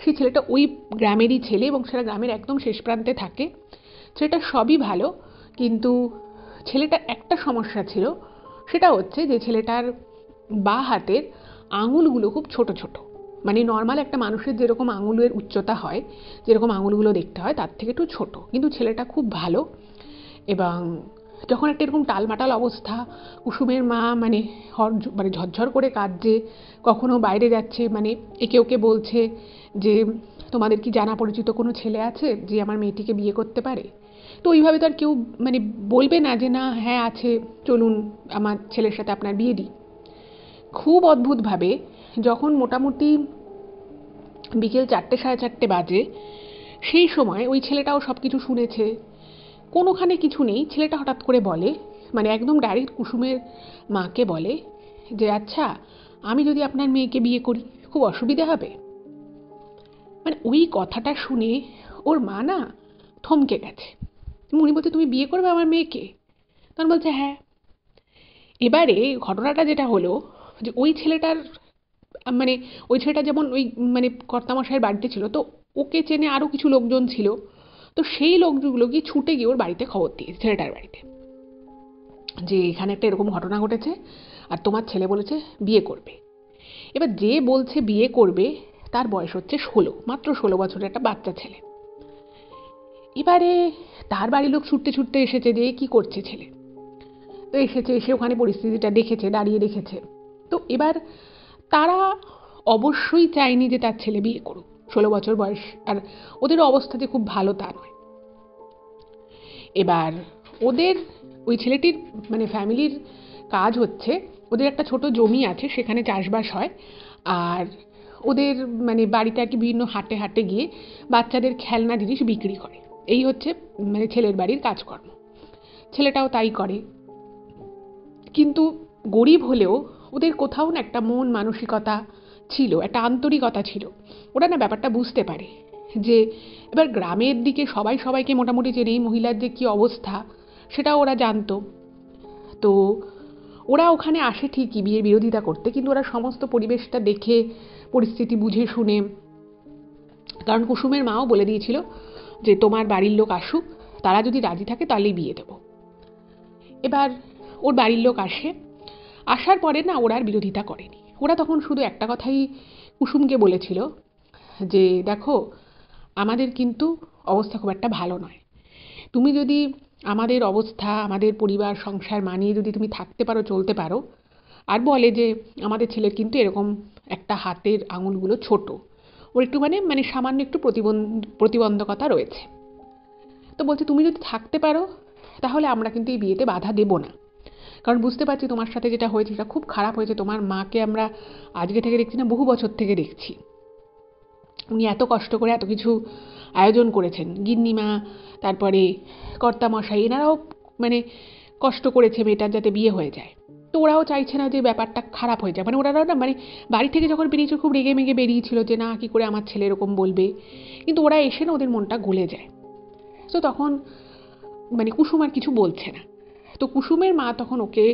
সেই ছেলেটা ওই গ্রামেরই ছেলে এবং সেটা গ্রামের একদম শেষ প্রান্তে থাকে। ছেলেটা সবই ভালো, কিন্তু ছেলেটার একটা সমস্যা ছিল, সেটা হচ্ছে যে ছেলেটার বাঁ হাতের আঙুলগুলো খুব ছোট ছোট, মানে নর্মাল একটা মানুষের যেরকম আঙুলের উচ্চতা হয়, যেরকম আঙুলগুলো দেখতে হয় তার থেকে একটু ছোট, কিন্তু ছেলেটা খুব ভালো। এবং যখন একটা এরকম টালমাটাল অবস্থা, কুসুমের মা মানে মানে ঝরঝর করে কাঁদছে, কখনো বাইরে যাচ্ছে, মানে একে ওকে বলছে যে তোমাদের কি জানা পরিচিত কোনো ছেলে আছে যে আমার মেয়েটিকে বিয়ে করতে পারে। তো ওইভাবে তো আর কেউ মানে বলবে না যে না হ্যাঁ আছে, চলুন আমার ছেলের সাথে আপনার বিয়ে দিই। খুব অদ্ভুতভাবে যখন মোটামুটি বিকেল 4টে 4:30 বাজে, সেই সময় ওই ছেলেটাও সব কিছু শুনেছে, কোনোখানে কিছু নেই, ছেলেটা হঠাৎ করে বলে, মানে একদম ডাইরেক্ট কুসুমের মাকে বলে যে আচ্ছা আমি যদি আপনার মেয়েকে বিয়ে করি খুব অসুবিধা হবে। মানে ওই কথাটা শুনে ওর মা না থমকে গেছে। উনি বলছে তুমি বিয়ে করবে আমার মেয়েকে? তখন বলছে হ্যাঁ। এবারে ঘটনাটা যেটা হলো যে ওই ছেলেটার মানে ওই ছেলেটা যেমন ওই মানে কর্তামশাইয়ের বাড়িতে ছিল, তো ওকে চেনে আরও কিছু লোকজন ছিল। তো সেই লোকগুলো গিয়ে ছুটে গিয়ে ওর বাড়িতে খবর দিয়েছে, ছেলেটার বাড়িতে, যে এখানে একটা এরকম ঘটনা ঘটেছে আর তোমার ছেলে বলেছে বিয়ে করবে। এবার যে বলছে বিয়ে করবে তার বয়স হচ্ছে 16, মাত্র 16 বছরের একটা বাচ্চা ছেলে। এবারে তার বাড়ির লোক ছুটতে ছুটতে এসেছে যে কি করছে ছেলে। তো এসেছে, এসে ওখানে পরিস্থিতিটা দেখেছে, দাঁড়িয়ে দেখেছে। তো এবার তারা অবশ্যই চায়নি যে তার ছেলে বিয়ে করুক, 16 বছর বয়স, আর ওদেরও অবস্থা যে খুব ভালো তা নয়। এবার ওদের ওই ছেলেটির মানে ফ্যামিলির কাজ হচ্ছে, ওদের একটা ছোট জমি আছে, সেখানে চাষবাস হয়। আর ওদের মানে বাড়িতে আর কি বিভিন্ন হাটে হাটে গিয়ে বাচ্চাদের খেলনা জিনিস বিক্রি করে, এই হচ্ছে মানে ছেলের বাড়ির কাজকর্ম। ছেলেটাও তাই করে, কিন্তু গরিব হলেও ওদের কোথাও না একটা মন মানসিকতা ছিল, একটা আন্তরিকতা ছিল। ওরা না ব্যাপারটা বুঝতে পারে যে এবার গ্রামের দিকে সবাই সবাইকে মোটামুটি চেনে, এই মহিলার যে কী অবস্থা সেটাও ওরা জানতো। তো ওরা ওখানে আসে ঠিকই বিয়ের বিরোধিতা করতে, কিন্তু ওরা সমস্ত পরিবেশটা দেখে, পরিস্থিতি বুঝে শুনে, কারণ কুসুমের মাও বলে দিয়েছিল যে তোমার বাড়ির লোক আসুক, তারা যদি রাজি থাকে তাহলেই বিয়ে দেবো। এবার ওর বাড়ির লোক আসে, আসার পরে না ওরা আর বিরোধিতা করেনি। ওরা তখন শুধু একটা কথাই কুসুমকে বলেছিল যে দেখো আমাদের কিন্তু অবস্থা খুব একটা ভালো নয়, তুমি যদি আমাদের অবস্থা, আমাদের পরিবার সংসার মানিয়ে যদি তুমি থাকতে পারো, চলতে পারো। আর বলে যে আমাদের ছেলের কিন্তু এরকম একটা হাতের আঙুলগুলো ছোট, ওর একটু মানে মানে সামান্য একটু প্রতিবন্ধকতা রয়েছে। তো বলছে তুমি যদি থাকতে পারো তাহলে আমরা কিন্তু এই বিয়েতে বাধা দেব না, কারণ বুঝতে পারছি তোমার সাথে যেটা হয়েছে সেটা খুব খারাপ হয়েছে। তোমার মাকে আমরা আজকে থেকে দেখছি না, বহু বছর থেকে দেখছি। উনি এত কষ্ট করে এত কিছু আয়োজন করেছেন, গিন্নিমা, তারপরে কর্তামশাই, এনারাও মানে কষ্ট করেছে মেয়েটার যাতে বিয়ে হয়ে যায়। তো ওরাও চাইছে না যে ব্যাপারটা খারাপ হয়ে যায়, মানে ওরাও না মানে বাড়ি থেকে যখন বেরিয়েছিল খুব রেগে মেগে বেরিয়েছিল যে না কি করে আমার ছেলে এরকম বলবে, কিন্তু ওরা এসে না ওদের মনটা গলে যায়। তো তখন মানে কুসুম আর কিছু বলছে না। তো কুসুমের মা তখন ওকে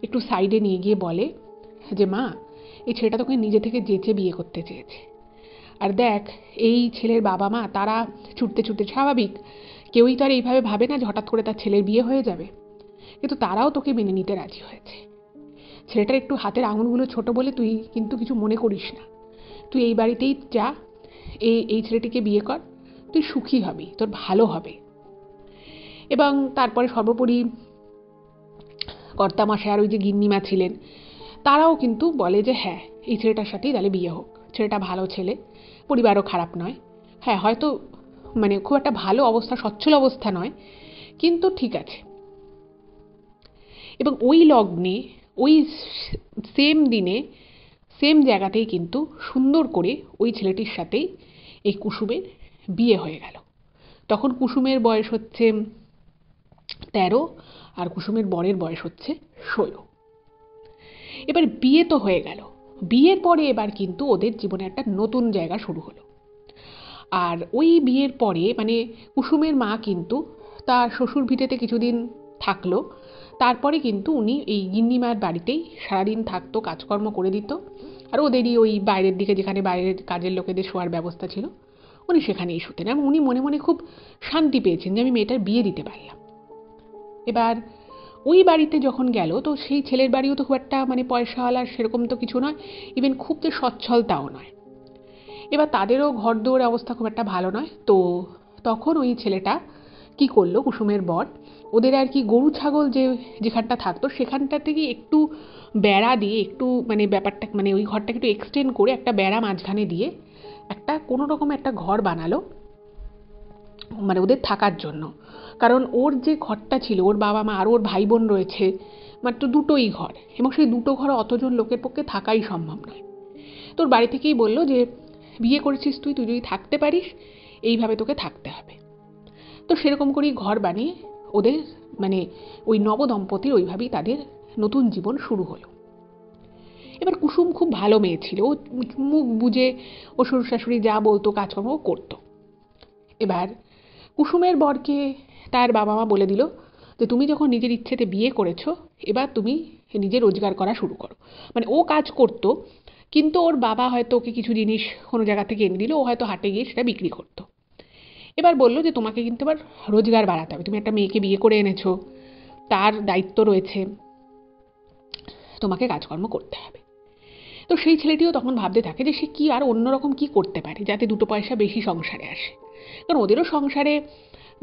একটু সাইডে নিয়ে গিয়ে বলে যে মা এই ছেলেটা তোকে নিজে থেকে যেচে বিয়ে করতে চেয়েছে, আর দেখ এই ছেলের বাবা মা তারা ছুটতে ছুটতে, স্বাভাবিক কেউই তো আর এইভাবে ভাবে না যে হঠাৎ করে তার ছেলের বিয়ে হয়ে যাবে, কিন্তু তারাও তোকে মেনে নিতে রাজি হয়েছে। ছেলেটার একটু হাতের আঙুলগুলো ছোট বলে তুই কিন্তু কিছু মনে করিস না, তুই এই বাড়িতেই যা, এই ছেলেটিকে বিয়ে কর, তুই সুখী হবি, তোর ভালো হবে। এবং তারপরে সর্বোপরি কর্তামশাই আর ওই যে গিন্নিমা ছিলেন তারাও কিন্তু বলে যে হ্যাঁ এই ছেলেটার সাথেই তাহলে বিয়ে হোক, ছেলেটা ভালো ছেলে, পরিবারও খারাপ নয়, হ্যাঁ হয়তো মানে খুব একটা ভালো অবস্থা, সচ্ছল অবস্থা নয়, কিন্তু ঠিক আছে। এবং ওই লগ্নে ওই সেম দিনে সেম জায়গাতেই কিন্তু সুন্দর করে ওই ছেলেটির সাথেই এই কুসুমের বিয়ে হয়ে গেল। তখন কুসুমের বয়স হচ্ছে 13 আর কুসুমের বরের বয়স হচ্ছে 16। এবার বিয়ে তো হয়ে গেল, বিয়ের পরে এবার কিন্তু ওদের জীবনে একটা নতুন জায়গা শুরু হলো। আর ওই বিয়ের পরে মানে কুসুমের মা কিন্তু তার শ্বশুর ভিটেতে কিছুদিন থাকলো, তারপরে কিন্তু উনি এই গিন্নিমার বাড়িতেই সারাদিন থাকতো, কাজকর্ম করে দিত। আর ওদেরই ওই বাইরের দিকে যেখানে বাইরের কাজের লোকেদের শোয়ার ব্যবস্থা ছিল, উনি সেখানেই শুতেন। এবং উনি মনে মনে খুব শান্তি পেয়েছেন যে আমি মেয়েটার বিয়ে দিতে পারলাম। এবার ওই বাড়িতে যখন গেল, তো সেই ছেলের বাড়িও তো খুব একটা মানে পয়সাওয়ালা সেরকম তো কিছু নয়, ইভেন খুব যে সচ্ছল তাও নয়। এবার তাদেরও ঘর দৌড়ের অবস্থা খুব একটা ভালো নয়। তো তখন ওই ছেলেটা কি করলো, কুসুমের বর, ওদের আর কি গরু ছাগল যেখানটা থাকতো সেখানটা থেকে একটু বেড়া দিয়ে, একটু মানে ব্যাপারটা মানে ওই ঘরটাকে একটু এক্সটেন্ড করে একটা বেড়া মাঝখানে দিয়ে একটা কোনো রকম একটা ঘর বানালো, মানে ওদের থাকার জন্য। কারণ ওর যে ঘরটা ছিল, ওর বাবা মা আর ওর ভাই বোন রয়েছে, মাত্র দুটোই ঘর, এবং সেই দুটো ঘর অতজন লোকের পক্ষে থাকাই সম্ভব নয়। তোর বাড়ি থেকেই বললো যে বিয়ে করেছিস তুই, তুই যদি থাকতে পারিস এইভাবে তোকে থাকতে হবে। তো সেরকম করেই ঘর বানিয়ে ওদের মানে ওই নবদম্পতির ওইভাবেই তাদের নতুন জীবন শুরু হলো। এবার কুসুম খুব ভালো মেয়ে ছিল, ও মুখ বুঝে ও শ্বশুর শাশুড়ি যা বলতো কাজকর্ম করতো। এবার কুসুমের বরকে তার বাবা মা বলে দিল যে তুমি যখন নিজের ইচ্ছেতে বিয়ে করেছো, এবার তুমি নিজে রোজগার করা শুরু করো। মানে ও কাজ করতো, কিন্তু ওর বাবা হয়তো ওকে কিছু জিনিস কোনো জায়গা থেকে এনে দিল, ও হয়তো হাটে গিয়ে সেটা বিক্রি করতো। এবার বললো যে তোমাকে কিন্তু এবার রোজগার বাড়াতে হবে, তুমি একটা মেয়েকে বিয়ে করে এনেছো, তার দায়িত্ব রয়েছে, তোমাকে কাজকর্ম করতে হবে। তো সেই ছেলেটিও তখন ভাবতে থাকে যে সে কি আর অন্যরকম কি করতে পারে যাতে দুটো পয়সা বেশি সংসারে আসে। কারণ ওদেরও সংসারে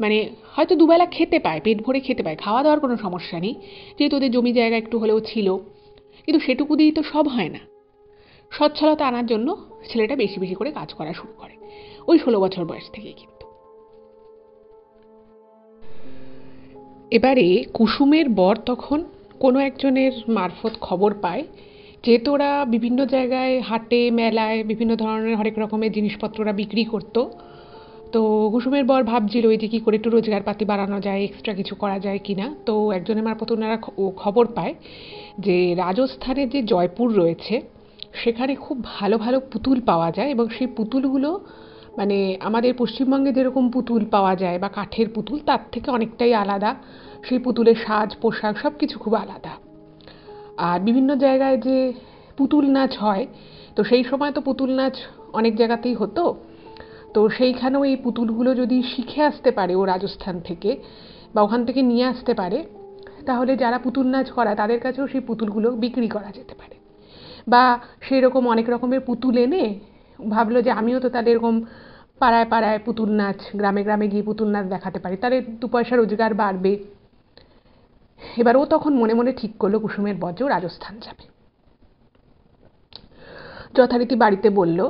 মানে হয়তো দুবেলা খেতে পায়, পেট ভরে খেতে পায়, খাওয়া দাওয়ার কোনো সমস্যা নেই, যেহেতু ওদের জমি জায়গা একটু হলেও ছিল। কিন্তু সেটুকু দিয়েই তো সব হয় না। সচ্ছলতা আনার জন্য ছেলেটা বেশি বেশি করে কাজ করা শুরু করে, ওই 16 বছর বয়স থেকেই কিন্তু। এবারে কুসুমের বর তখন কোনো একজনের মারফত খবর পায়, যেহেতু ওরা বিভিন্ন জায়গায় হাটে মেলায় বিভিন্ন ধরনের হরেক রকমের জিনিসপত্র ওরা বিক্রি করতো। তো কুসুমের বর ভাবছিল এই যে কী করে একটু রোজগারপাতি বাড়ানো যায়, এক্সট্রা কিছু করা যায় কি না। তো একজনের মারফত ওনারা খবর পায় যে রাজস্থানের যে জয়পুর রয়েছে সেখানে খুব ভালো ভালো পুতুল পাওয়া যায়, এবং সেই পুতুলগুলো মানে আমাদের পশ্চিমবঙ্গে যেরকম পুতুল পাওয়া যায় বা কাঠের পুতুল, তার থেকে অনেকটাই আলাদা। সেই পুতুলের সাজ পোশাক সব কিছু খুব আলাদা। আর বিভিন্ন জায়গায় যে পুতুল নাচ হয়, তো সেই সময় তো পুতুল নাচ অনেক জায়গাতেই হতো। তো সেইখানেও এই পুতুলগুলো যদি শিখে আসতে পারে ও রাজস্থান থেকে, বা ওখান থেকে নিয়ে আসতে পারে, তাহলে যারা পুতুল নাচ করায় তাদের কাছেও সেই পুতুলগুলো বিক্রি করা যেতে পারে। বা সেই রকম অনেক রকমের পুতুল এনে ভাবলো যে আমিও তো তাদের এরকম পাড়ায় পাড়ায় পুতুল নাচ, গ্রামে গ্রামে গিয়ে পুতুল নাচ দেখাতে পারি, তাহলে দু পয়সা রোজগার বাড়বে। এবার ও তখন মনে মনে ঠিক করলো কুসুমের বর যে ও রাজস্থান যাবে। যথারীতি বাড়িতে বলল।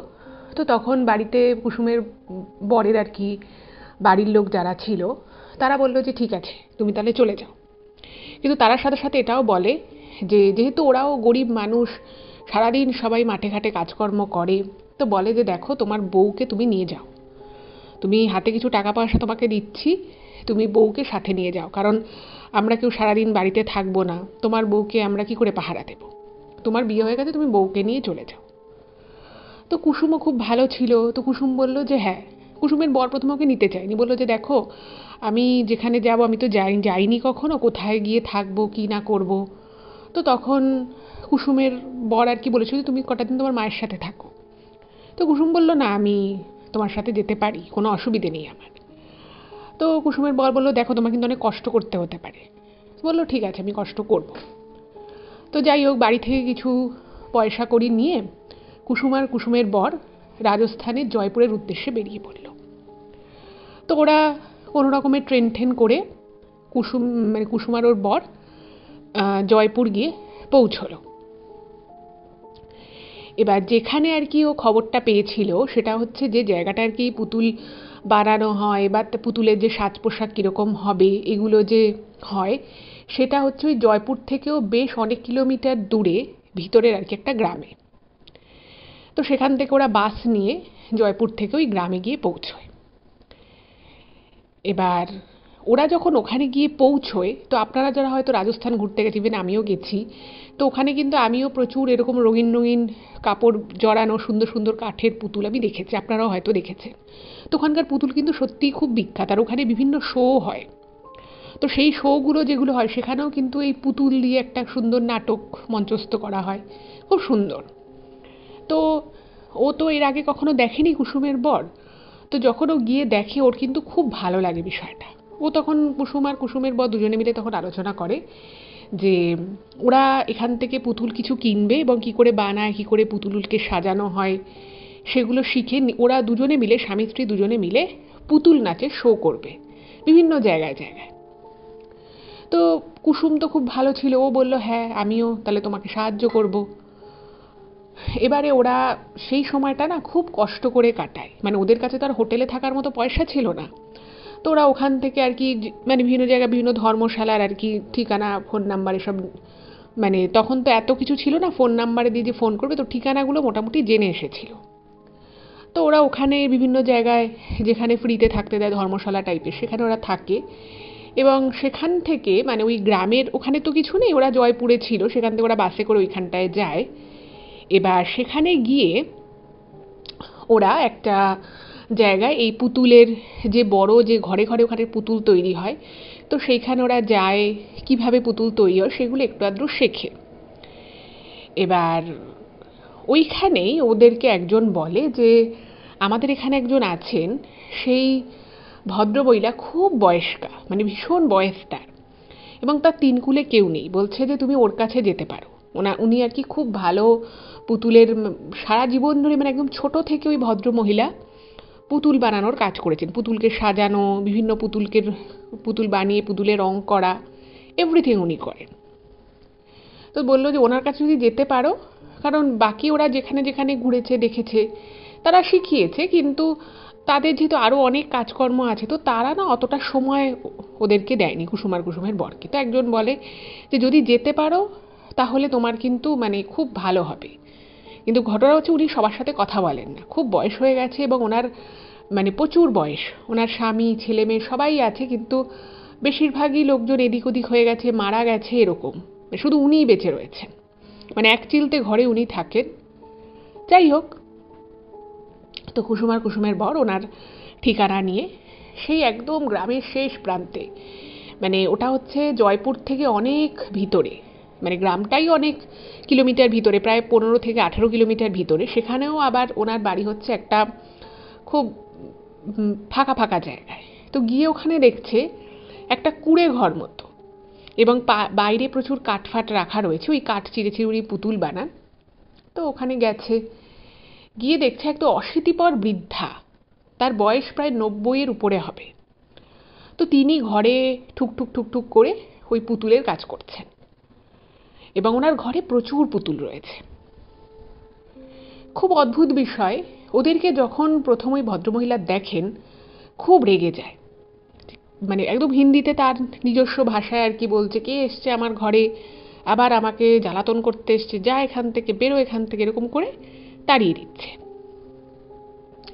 তো তখন বাড়িতে কুসুমের বরের আর কি বাড়ির লোক যারা ছিল তারা বলল যে ঠিক আছে তুমি তাহলে চলে যাও। কিন্তু তার সাথে সাথে এটাও বলে যে যেহেতু ওরাও গরিব মানুষ, সারাদিন সবাই মাঠে ঘাটে কাজকর্ম করে, তো বলে যে দেখো তোমার বউকে তুমি নিয়ে যাও, তুমি হাতে কিছু টাকা পয়সা তোমাকে দিচ্ছি, তুমি বউকে সাথে নিয়ে যাও, কারণ আমরা কেউ সারাদিন বাড়িতে থাকবো না, তোমার বউকে আমরা কি করে পাহারা দেবো, তোমার বিয়ে হয়ে গেছে, তুমি বউকে নিয়ে চলে যাও। তো কুসুমও খুব ভালো ছিল, তো কুসুম বলল যে হ্যাঁ। কুসুমের বর প্রথমে ওকে নিতে চায়নি, বললো যে দেখো আমি যেখানে যাব আমি তো যাইনি কখনো, কোথায় গিয়ে থাকবো কি না করব। তো তখন কুসুমের বর আর কি বলেছিল তুমি কটা দিন তোমার মায়ের সাথে থাকো। তো কুসুম বলল না আমি তোমার সাথে যেতে পারি, কোনো অসুবিধে নেই আমার। তো কুসুমের বর বললো দেখো তোমার কিন্তু অনেক কষ্ট করতে হতে পারে। বললো ঠিক আছে আমি কষ্ট করব। তো যাই হোক, বাড়ি থেকে কিছু পয়সা কড়ি নিয়ে কুসুম আর কুসুমের বর রাজস্থানের জয়পুরের উদ্দেশ্যে বেরিয়ে পড়ল। তো ওরা কোনো রকমের ট্রেন ঠেন করে কুসুম আর ওর বর জয়পুর গিয়ে পৌঁছলো। এবার যেখানে আর কি ও খবরটা পেয়েছিল সেটা হচ্ছে যে জায়গাটা আর কি পুতুল বানানো হয় বা পুতুলের যে সাজ পোশাক কীরকম হবে এগুলো যে হয়, সেটা হচ্ছে ওই জয়পুর থেকেও বেশ অনেক কিলোমিটার দূরে ভিতরের আর কি একটা গ্রামে। তো সেখান থেকে ওরা বাস নিয়ে জয়পুর থেকে ওই গ্রামে গিয়ে পৌঁছয়। এবার ওরা যখন ওখানে গিয়ে পৌঁছয়, তো আপনারা যারা হয়তো রাজস্থান ঘুরতে গেছিলেন, আমিও গেছি, তো ওখানে কিন্তু আমিও প্রচুর এরকম রঙিন রঙিন কাপড় জড়ানো সুন্দর সুন্দর কাঠের পুতুল আমি দেখেছি, আপনারাও হয়তো দেখেছেন। তো ওখানকার পুতুল কিন্তু সত্যিই খুব বিখ্যাত, আর ওখানে বিভিন্ন শো হয়। তো সেই শোগুলো যেগুলো হয় সেখানেও কিন্তু এই পুতুল দিয়ে একটা সুন্দর নাটক মঞ্চস্থ করা হয়, খুব সুন্দর। তো ও তো এর আগে কখনো দেখেনি কুসুমের বর, তো যখন ও গিয়ে দেখে ওর কিন্তু খুব ভালো লাগে বিষয়টা। ও তখন কুসুম আর কুসুমের বর দুজনে মিলে তখন আলোচনা করে যে ওরা এখান থেকে পুতুল কিছু কিনবে এবং কী করে বানায়, কী করে পুতুলকে সাজানো হয় সেগুলো শিখে ওরা দুজনে মিলে, স্বামী স্ত্রী দুজনে মিলে পুতুল নাচের শো করবে বিভিন্ন জায়গায় জায়গায়। তো কুসুম তো খুব ভালো ছিল, ও বলল হ্যাঁ আমিও তাহলে তোমাকে সাহায্য করব। এবারে ওরা সেই সময়টা না খুব কষ্ট করে কাটায়, মানে ওদের কাছে তো আর হোটেলে থাকার মতো পয়সা ছিল না। তো ওরা ওখান থেকে আর কি মানে বিভিন্ন জায়গায় বিভিন্ন ধর্মশালার আর কি ঠিকানা, ফোন নাম্বার এসব, মানে তখন তো এত কিছু ছিল না ফোন নাম্বারে দিয়ে যে ফোন করবে, তো ঠিকানাগুলো মোটামুটি জেনে এসেছিল। তো ওরা ওখানে বিভিন্ন জায়গায় যেখানে ফ্রিতে থাকতে দেয় ধর্মশালা টাইপের, সেখানে ওরা থাকে। এবং সেখান থেকে মানে ওই গ্রামের ওখানে তো কিছু নেই, ওরা জয়পুরে ছিল, সেখান থেকে ওরা বাসে করে ওইখানটায় যায়। এবার সেখানে গিয়ে ওরা একটা জায়গায় এই পুতুলের যে বড় যে ঘরে ঘরে ওখানে পুতুল তৈরি হয়, তো সেইখানে ওরা যায়, কিভাবে পুতুল তৈরি হয় সেগুলো একটু আধটু শেখে। এবার ওইখানেই ওদেরকে একজন বলে যে আমাদের এখানে একজন আছেন, সেই ভদ্রমহিলা খুব বয়স্কা, মানে ভীষণ বয়স তার, এবং তার তিন কুলে কেউ নেই, বলছে যে তুমি ওর কাছে যেতে পারো। উনি আর কি খুব ভালো পুতুলের সারা জীবন ধরে, মানে একদম ছোট থেকে ওই ভদ্রমহিলা পুতুল বানানোর কাজ করেছেন, পুতুলকে সাজানো, বিভিন্ন পুতুল বানিয়ে পুতুলে রং করা, এভরিথিং উনি করেন। তো বললো যে ওনার কাছে যদি যেতে পারো, কারণ বাকি ওরা যেখানে যেখানে ঘুরেছে দেখেছে তারা শিখিয়েছে, কিন্তু তাদের যেহেতু আরও অনেক কাজকর্ম আছে, তো তারা না অতটা সময় ওদেরকে দেয়নি কুসুম আর কুসুমের বরকে। তো একজন বলে যে যদি যেতে পারো তাহলে তোমার কিন্তু মানে খুব ভালো হবে। কিন্তু ঘটনা হচ্ছে উনি সবার সাথে কথা বলেন না, খুব বয়স হয়ে গেছে এবং ওনার মানে প্রচুর বয়স, ওনার স্বামী ছেলে মেয়ে সবাই আছে, কিন্তু বেশিরভাগই লোকজন এদিক ওদিক হয়ে গেছে, মারা গেছে, এরকম শুধু উনিই বেঁচে রয়েছেন, মানে এক চিলতে ঘরে উনি থাকেন। যাই হোক, তো কুসুম আর কুসুমের বর ওনার ঠিকানা নিয়ে সেই একদম গ্রামের শেষ প্রান্তে, মানে ওটা হচ্ছে জয়পুর থেকে অনেক ভিতরে, মানে গ্রামটাই অনেক কিলোমিটার ভিতরে, প্রায় 15 থেকে 18 কিলোমিটার ভিতরে, সেখানেও আবার ওনার বাড়ি হচ্ছে একটা খুব ফাঁকা ফাঁকা জায়গায়। তো গিয়ে ওখানে দেখছে একটা কুঁড়ে ঘর মতো, এবং বাইরে প্রচুর কাঠফাট রাখা রয়েছে, ওই কাঠ চিরে চিরে উনি পুতুল বানান। তো ওখানে গেছে, গিয়ে দেখছে একটা অশীতিপর বৃদ্ধা, তার বয়স প্রায় 90-এর উপরে হবে। তো তিনি ঘরে ঠুকঠুক ঠুকঠুক করে ওই পুতুলের কাজ করছেন, এবং ওনার ঘরে প্রচুর পুতুল রয়েছে। খুব অদ্ভুত বিষয়, ওদেরকে যখন প্রথম ওই ভদ্রমহিলা দেখেন খুব রেগে যায়, মানে একদম হিন্দিতে তার নিজস্ব ভাষায় আর কি বলছে, কে এসছে আমার ঘরে, আবার আমাকে জ্বালাতন করতে এসছে, যা এখান থেকে, বেরো এখান থেকে, এরকম করে তাড়িয়ে দিচ্ছে।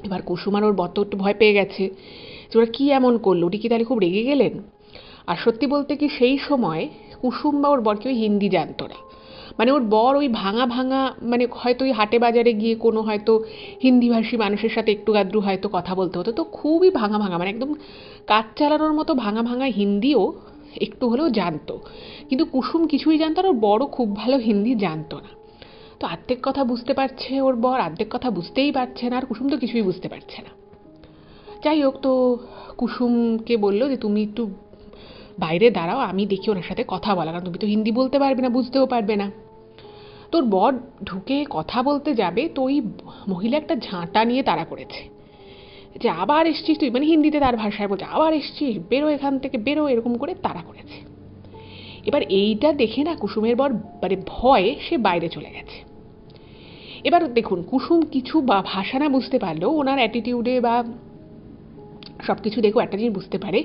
এবার কুসুম আর ওর বর তো একটু ভয় পেয়ে গেছে যে ওরা কী এমন করলো, উনি কি তাহলে খুব রেগে গেলেন। আর সত্যি বলতে কি সেই সময় কুসুম বা ওর বর কেউ হিন্দি জানতো না, মানে ওর বর ওই ভাঙা ভাঙা, মানে হয়তো ওই হাটে বাজারে গিয়ে কোনো হয়তো হিন্দিভাষী মানুষের সাথে একটু আধটু হয়তো কথা বলতে হতো, তো খুবই ভাঙা ভাঙা, মানে একদম কাজ চালানোর মতো ভাঙা ভাঙা হিন্দিও একটু হলেও জানতো। কিন্তু কুসুম কিছুই জানতো না, ওর বরও খুব ভালো হিন্দি জানতো না। তো অর্ধেক কথা বুঝতে পারছে ওর বর, অর্ধেক কথা বুঝতেই পারছে না, আর কুসুম তো কিছুই বুঝতে পারছে না। যাই হোক, তো কুসুমকে বললো যে তুমি একটু বাইরে দাঁড়াও, আমি দেখি ওনার সাথে কথা বলা, কারণ তুমি তো হিন্দি বলতে পারবে না, বুঝতেও পারবে না। তোর বর ঢুকে কথা বলতে যাবে, তো ওই মহিলা একটা ঝাঁটা নিয়ে তাড়া করেছে যে আবার এসছিস তুই, মানে হিন্দিতে তার ভাষায় বলছে আবার এসছিস, বেরো এখান থেকে, বেরো, এরকম করে তাড়া করেছে। এবার এইটা দেখে না কুসুমের বর মানে ভয়ে সে বাইরে চলে গেছে। এবার দেখুন, কুসুম কিছু বা ভাষা না বুঝতে পারলেও ওনার অ্যাটিটিউডে বা সব কিছু দেখেও একটা জিনিস বুঝতে পারে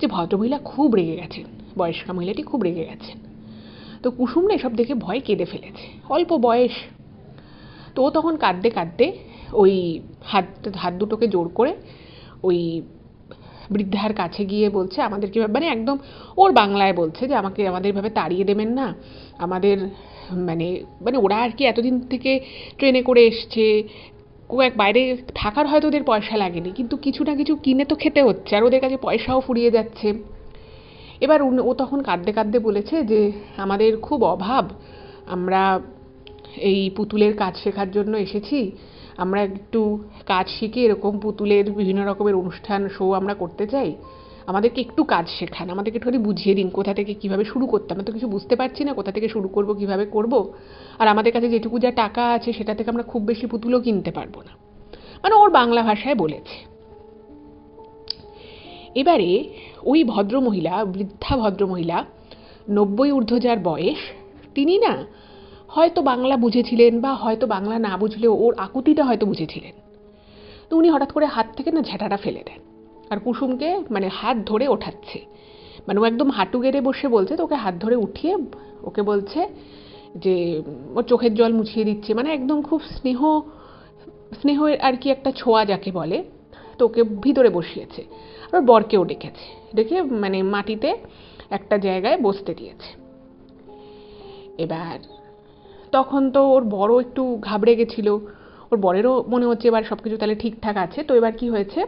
যে ভদ্রমহিলা খুব রেগে গেছেন, বয়স্কা মহিলাটি খুব রেগে গেছেন। তো কুসুম না এসব দেখে ভয় কেঁদে ফেলেছে, অল্প বয়স। তো ও তখন কাঁদতে কাঁদতে ওই হাত হাত দুটোকে জোর করে ওই বৃদ্ধার কাছে গিয়ে বলছে আমাদের কীভাবে, মানে একদম ওর বাংলায় বলছে যে আমাদের এভাবে তাড়িয়ে দেবেন না, আমাদের মানে মানে ওরা আর কি এতদিন থেকে ট্রেনে করে এসছে, বাইরে থাকার হয়তো ওদের পয়সা লাগেনি, কিন্তু কিছু না কিছু কিনে তো খেতে হচ্ছে, আর ওদের কাছে পয়সাও ফুরিয়ে যাচ্ছে। এবার ও তখন কাঁদতে কাঁদতে বলেছে যে আমাদের খুব অভাব, আমরা এই পুতুলের কাজ শেখার জন্য এসেছি, আমরা একটু কাজ শিখে এরকম পুতুলের বিভিন্ন রকমের অনুষ্ঠান শো আমরা করতে চাই, আমাদেরকে একটু কাজ শেখান, আমাদেরকে একটুখানি বুঝিয়ে দিন কোথা থেকে কীভাবে শুরু করতে, আমরা তো কিছু বুঝতে পারছি না, কোথা থেকে শুরু করব, কীভাবে করব, আর আমাদের কাছে যেটুকু যা টাকা আছে সেটা থেকে আমরা খুব বেশি পুতুলও কিনতে পারবো না, মানে ওর বাংলা ভাষায় বলেছে। এবারে ওই ভদ্রমহিলা, বৃদ্ধা ভদ্রমহিলা, 90 ঊর্ধ্ব যার বয়স, তিনি না হয়তো বাংলা বুঝেছিলেন, বা হয়তো বাংলা না বুঝলেও ওর আকুতিটা হয়তো বুঝেছিলেন। তো উনি হঠাৎ করে হাত থেকে না ঝাঁটাটা ফেলে দেন, আর কুসুমকে মানে হাত ধরে ওঠাচ্ছে, মানে ও একদম হাঁটু গেড়ে বসে বলছে, তো ওকে হাত ধরে উঠিয়ে ওকে বলছে যে ওর চোখের জল মুছিয়ে দিচ্ছে, মানে একদম খুব স্নেহের আর কি একটা ছোঁয়া যাকে বলে, তো ওকে ভিতরে বসিয়েছে। আর বরকেও ডেকে মানে মাটিতে একটা জায়গায় বসতে দিয়েছে। এবার তখন তো ওর বড় একটু ঘাবড়ে গেছিল, ওর বরেরও মনে হচ্ছে এবার সব কিছু তাহলে ঠিকঠাক আছে। তো এবার কি হয়েছে,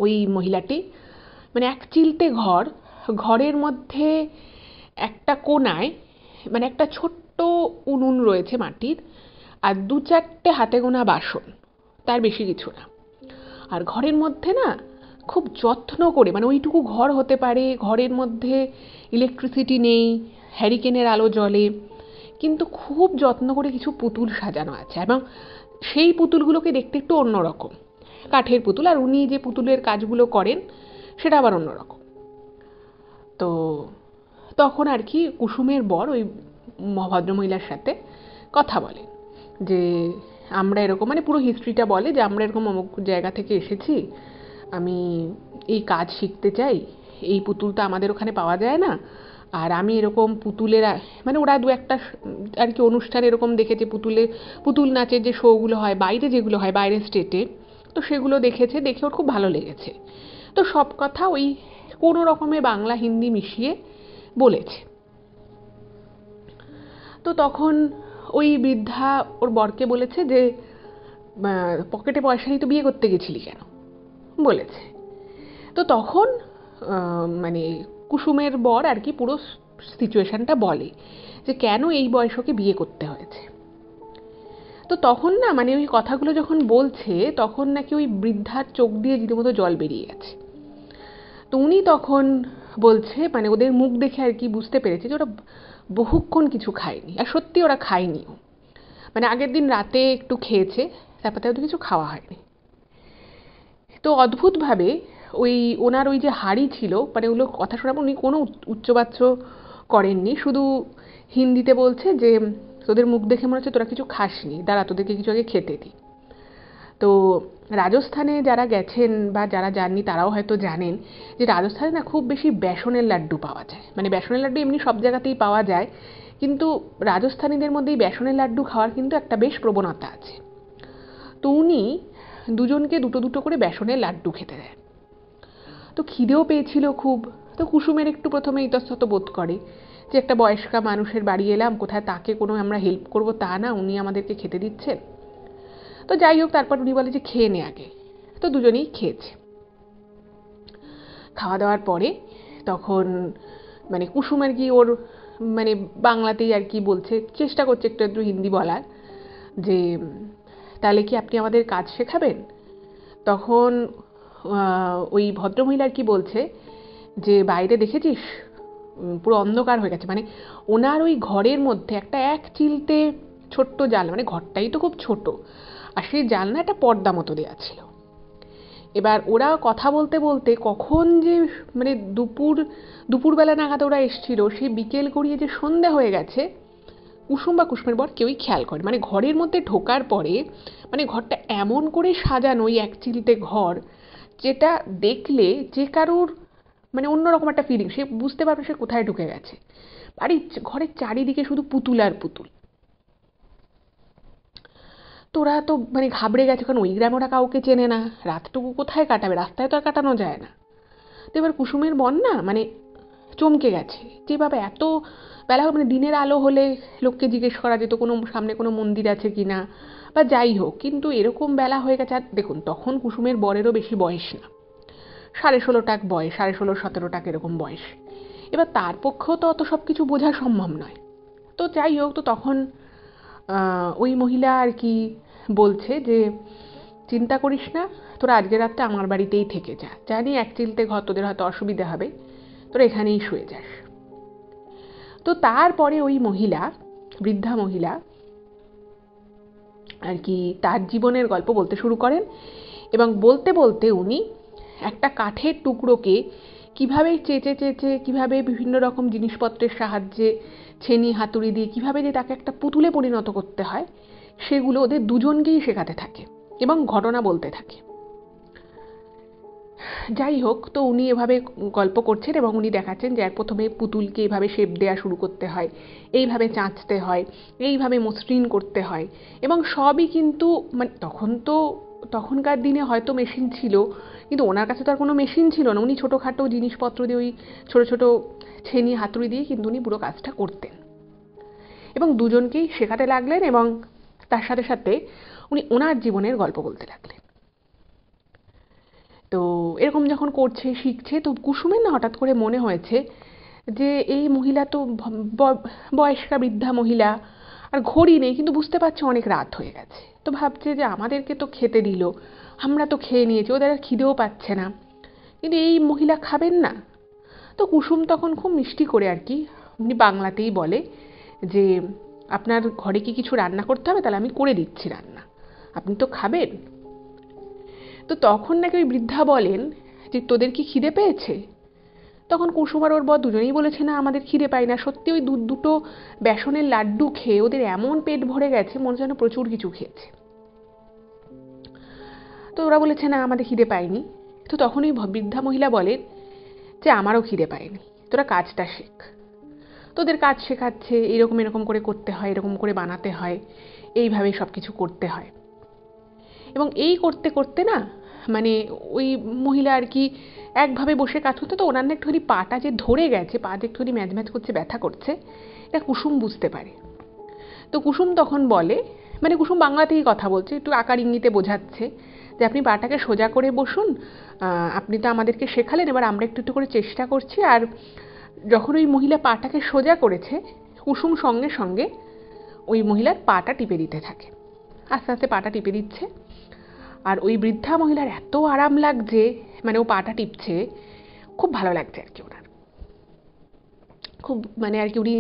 ওই মহিলাটি মানে এক চিলতে ঘরের মধ্যে একটা কোনায় মানে একটা ছোট্ট উনুন রয়েছে মাটির, আর 2-4টে হাতে গোনা বাসন, তার বেশি কিছু না। আর ঘরের মধ্যে না খুব যত্ন করে, মানে ওইটুকু ঘর হতে পারে, ঘরের মধ্যে ইলেকট্রিসিটি নেই, হ্যারিকেনের আলো জ্বলে, কিন্তু খুব যত্ন করে কিছু পুতুল সাজানো আছে, এবং সেই পুতুলগুলোকে দেখতে একটু অন্যরকম, কাঠের পুতুল, আর উনি যে পুতুলের কাজগুলো করেন সেটা আবার অন্যরকম। তো তখন আর কি কুসুমের বর ওই ভদ্রমহিলার সাথে কথা বলে যে আমরা এরকম, মানে পুরো হিস্ট্রিটা বলে যে আমরা এরকম অমুক জায়গা থেকে এসেছি, আমি এই কাজ শিখতে চাই, এই পুতুলটা আমাদের ওখানে পাওয়া যায় না, আর আমি এরকম পুতুলের মানে ওরা 2-একটা আর কি অনুষ্ঠান এরকম দেখেছে, পুতুল নাচের যে শোগুলো হয় বাইরে, যেগুলো হয় বাইরের স্টেটে, তো সেগুলো দেখে ওর খুব ভালো লেগেছে। তো সব কথা ওই কোনো রকমে বাংলা হিন্দি মিশিয়ে বলেছে। তো তখন ওই বৃদ্ধা ওর বরকে বলেছে যে পকেটে পয়সা নেই তো বিয়ে করতে গেছিলি কেন, বলেছে। তো তখন মানে কুসুমের বর আর কি পুরো সিচুয়েশনটা বলে যে কেন এই বয়সকে বিয়ে করতে হয়েছে। তো তখন না মানে ওই কথাগুলো যখন বলছে তখন নাকি ওই বৃদ্ধার চোখ দিয়ে রীতিমতো জল বেরিয়ে গেছে। তো উনি তখন বলছে, মানে ওদের মুখ দেখে আর কি বুঝতে পেরেছে যে ওরা বহুক্ষণ কিছু খায়নি, আর সত্যি ওরা খায়নিও, মানে আগের দিন রাতে একটু খেয়েছে, তারপর তাদের কিছু খাওয়া হয়নি। তো অদ্ভুতভাবে ওই ওনার ওই যে হাঁড়ি ছিল, মানে ওগুলো কথা শোনাবো, উনি কোনো উচ্চবাচ্য করেননি, শুধু হিন্দিতে বলছে যে তোদের মুখ দেখে মনে হচ্ছে তোরা কিছু খাসনি, দাঁড়া তোদেরকে কিছু আগে খেতে দিই। তো রাজস্থানে যারা গেছেন বা যারা যাননি তারাও হয়তো জানেন যে রাজস্থানে না খুব বেশি বেসনের লাড্ডু পাওয়া যায়, মানে বেসনের লাড্ডু এমনি সব জায়গাতেই পাওয়া যায়, কিন্তু রাজস্থানীদের মধ্যে এই বেসনের লাড্ডু খাওয়ার কিন্তু একটা বেশ প্রবণতা আছে। তো উনি দুজনকে দুটো দুটো করে বেসনের লাড্ডু খেতে দেয়। তো খিদেও পেয়েছিল খুব। তো কুসুমের একটু প্রথমে ইতস্তত বোধ করে যে একটা বয়স্কা মানুষের বাড়ি এলাম, কোথায় তাকে কোনো আমরা হেল্প করবো তা না, উনি আমাদেরকে খেতে দিচ্ছেন। তো যাই হোক, তারপর উনি বলে যে খেয়ে নে আগে। তো দুজনেই খেয়েছে। খাওয়া দাওয়ার পরে তখন মানে কুসুম আর কি ওর মানে বাংলাতেই আর কি বলছে, চেষ্টা করছে একটু একটু হিন্দি বলার, যে তাহলে কি আপনি আমাদের কাজ শেখাবেন। তখন ওই ভদ্রমহিলা আর কি বলছে যে বাইরে দেখেছিস পুরো অন্ধকার হয়ে গেছে, মানে ওনার ওই ঘরের মধ্যে একটা এক চিলতে ছোট্ট জানলা, মানে ঘরটাই তো খুব ছোট, আর সেই জানলা একটা পর্দা মতো দেওয়া ছিল। এবার ওরা কথা বলতে বলতে কখন যে মানে দুপুরবেলা নাগাদ ওরা এসছিল, সেই বিকেল গড়িয়ে যে সন্ধ্যা হয়ে গেছে কুসুম বা কুসুমের বর কেউই খেয়াল করে, মানে ঘরের মধ্যে ঢোকার পরে মানে ঘরটা এমন করে সাজানো, ওই এক চিলতে ঘর, যেটা দেখলে যে কারোর মানে অন্যরকম একটা ফিলিং, সে বুঝতে পারবে সে কোথায় ঢুকে গেছে। ঘরের চারিদিকে শুধু পুতুল আর পুতুল। তো ওরা তো মানে ঘাবড়ে গেছে, কারণ ওই গ্রামে ওরা কাউকে চেনে না, রাতটুকু কোথায় কাটাবে, রাস্তায় তো আর কাটানো যায় না। তো এবার কুসুমের বোন না মানে চমকে গেছে, যেভাবে এত বেলা মানে দিনের আলো হলে লোককে জিজ্ঞেস করা যেত কোনো সামনে কোনো মন্দির আছে কি না বা যাই হোক, কিন্তু এরকম বেলা হয়ে গেছে। আর দেখুন তখন কুসুমের বরেরও বেশি বয়স না, 16.5 বয়স, 16.5-17 এরকম বয়স। এবার তার পক্ষেও তো অত সব কিছু বোঝা সম্ভব নয়। তো যাই হোক, তো তখন ওই মহিলা আর কি বলছে যে চিন্তা করিস না, তোরা আজকে রাতটা আমার বাড়িতেই থেকে যা, জানি এক চিলতে ঘর, তোদের হয়তো অসুবিধা হবে, তোরা এখানেই শুয়ে যাস। তো তারপরে ওই মহিলা, বৃদ্ধা মহিলা আর কি তার জীবনের গল্প বলতে শুরু করেন, এবং বলতে বলতে উনি একটা কাঠের টুকরোকে কিভাবে চেঁচে চেঁচে, কিভাবে বিভিন্ন রকম জিনিসপত্রের সাহায্যে, ছেনি হাতুড়ি দিয়ে কিভাবে যে তাকে একটা পুতুলে পরিণত করতে হয়, সেগুলো ওদের দুজনকেই শেখাতে থাকে এবং ঘটনা বলতে থাকে। যাই হোক, তো উনি এভাবে গল্প করছেন এবং উনি দেখাচ্ছেন যে প্রথমে পুতুলকে এভাবে শেপ দেওয়া শুরু করতে হয়, এইভাবে চাঁচতে হয়, এইভাবে মসৃণ করতে হয়, এবং সবই কিন্তু মানে তখনকার দিনে হয়তো মেশিন ছিল, কিন্তু ওনার কাছে তো আর কোনো মেশিন ছিল না। উনি ছোটোখাটো জিনিসপত্র দিয়ে, ওই ছোটো ছোটো ছেনি হাতুড়ি দিয়ে কিন্তু উনি পুরো কাজটা করতেন এবং দুজনকেই শেখাতে লাগলেন, এবং তার সাথে সাথে উনি ওনার জীবনের গল্প বলতে লাগলেন। তো এরকম যখন করছে, শিখছে, তো কুসুমের না হঠাৎ করে মনে হয়েছে যে এই মহিলা তো বয়স্কা বৃদ্ধা মহিলা, আর ঘড়ি নেই, কিন্তু বুঝতে পারছে অনেক রাত হয়ে গেছে। তো ভাবছে যে আমাদেরকে তো খেতে দিল, আমরা তো খেয়ে নিয়েছি, ওদের আর খিদেও পাচ্ছে না, কিন্তু এই মহিলা খাবেন না। তো কুসুম তখন খুব মিষ্টি করে আর কি উনি বাংলাতেই বলে যে আপনার ঘরে কি কিছু রান্না করতে হবে, তাহলে আমি করে দিচ্ছি রান্না, আপনি তো খাবেন। তো তখন নাকি ওই বৃদ্ধা বলেন যে তোদের কি খিদে পেয়েছে? তখন কুসুম আর ওর বর দুজনেই বলেছে না, আমাদের খিদে পায় না। সত্যি ওই দুটো বেসনের লাড্ডু খেয়ে ওদের এমন পেট ভরে গেছে, মনে যেন প্রচুর কিছু খেয়েছে। তো ওরা বলেছে না, আমাদের খিদে পায়নি। তো তখন ওই বৃদ্ধা মহিলা বলেন যে আমারও খিদে পায়নি, তোরা কাজটা শেখ। তোদের কাজ শেখাচ্ছে, এরকম এরকম করে করতে হয়, এরকম করে বানাতে হয়, এইভাবে সব কিছু করতে হয়। এবং এই করতে করতে না মানে ওই মহিলা আর কি একভাবে বসে কাজ করতে, তো ওনার না একটুখানি পাটা যে ধরে গেছে, পা যে একটুখানি ম্যাজ ম্যাজ করছে, ব্যথা করছে, এটা কুসুম বুঝতে পারে। তো কুসুম তখন বলে, মানে কুসুম বাংলাতেই কথা বলছে, একটু আকার ইঙ্গিতে বোঝাচ্ছে যে আপনি পাটাকে সোজা করে বসুন, আপনি তো আমাদেরকে শেখালেন, এবার আমরা একটু একটু করে চেষ্টা করছি। আর যখন ওই মহিলা পাটাকে সোজা করেছে, কুসুম সঙ্গে সঙ্গে ওই মহিলার পাটা টিপে দিতে থাকে, আস্তে আস্তে পাটা টিপে দিচ্ছে। আর ওই বৃদ্ধা মহিলার এত আরাম লাগছে, মানে ও পাটা টিপছে, খুব ভালো লাগছে আর কি ওনার, খুব মানে আর কি উনি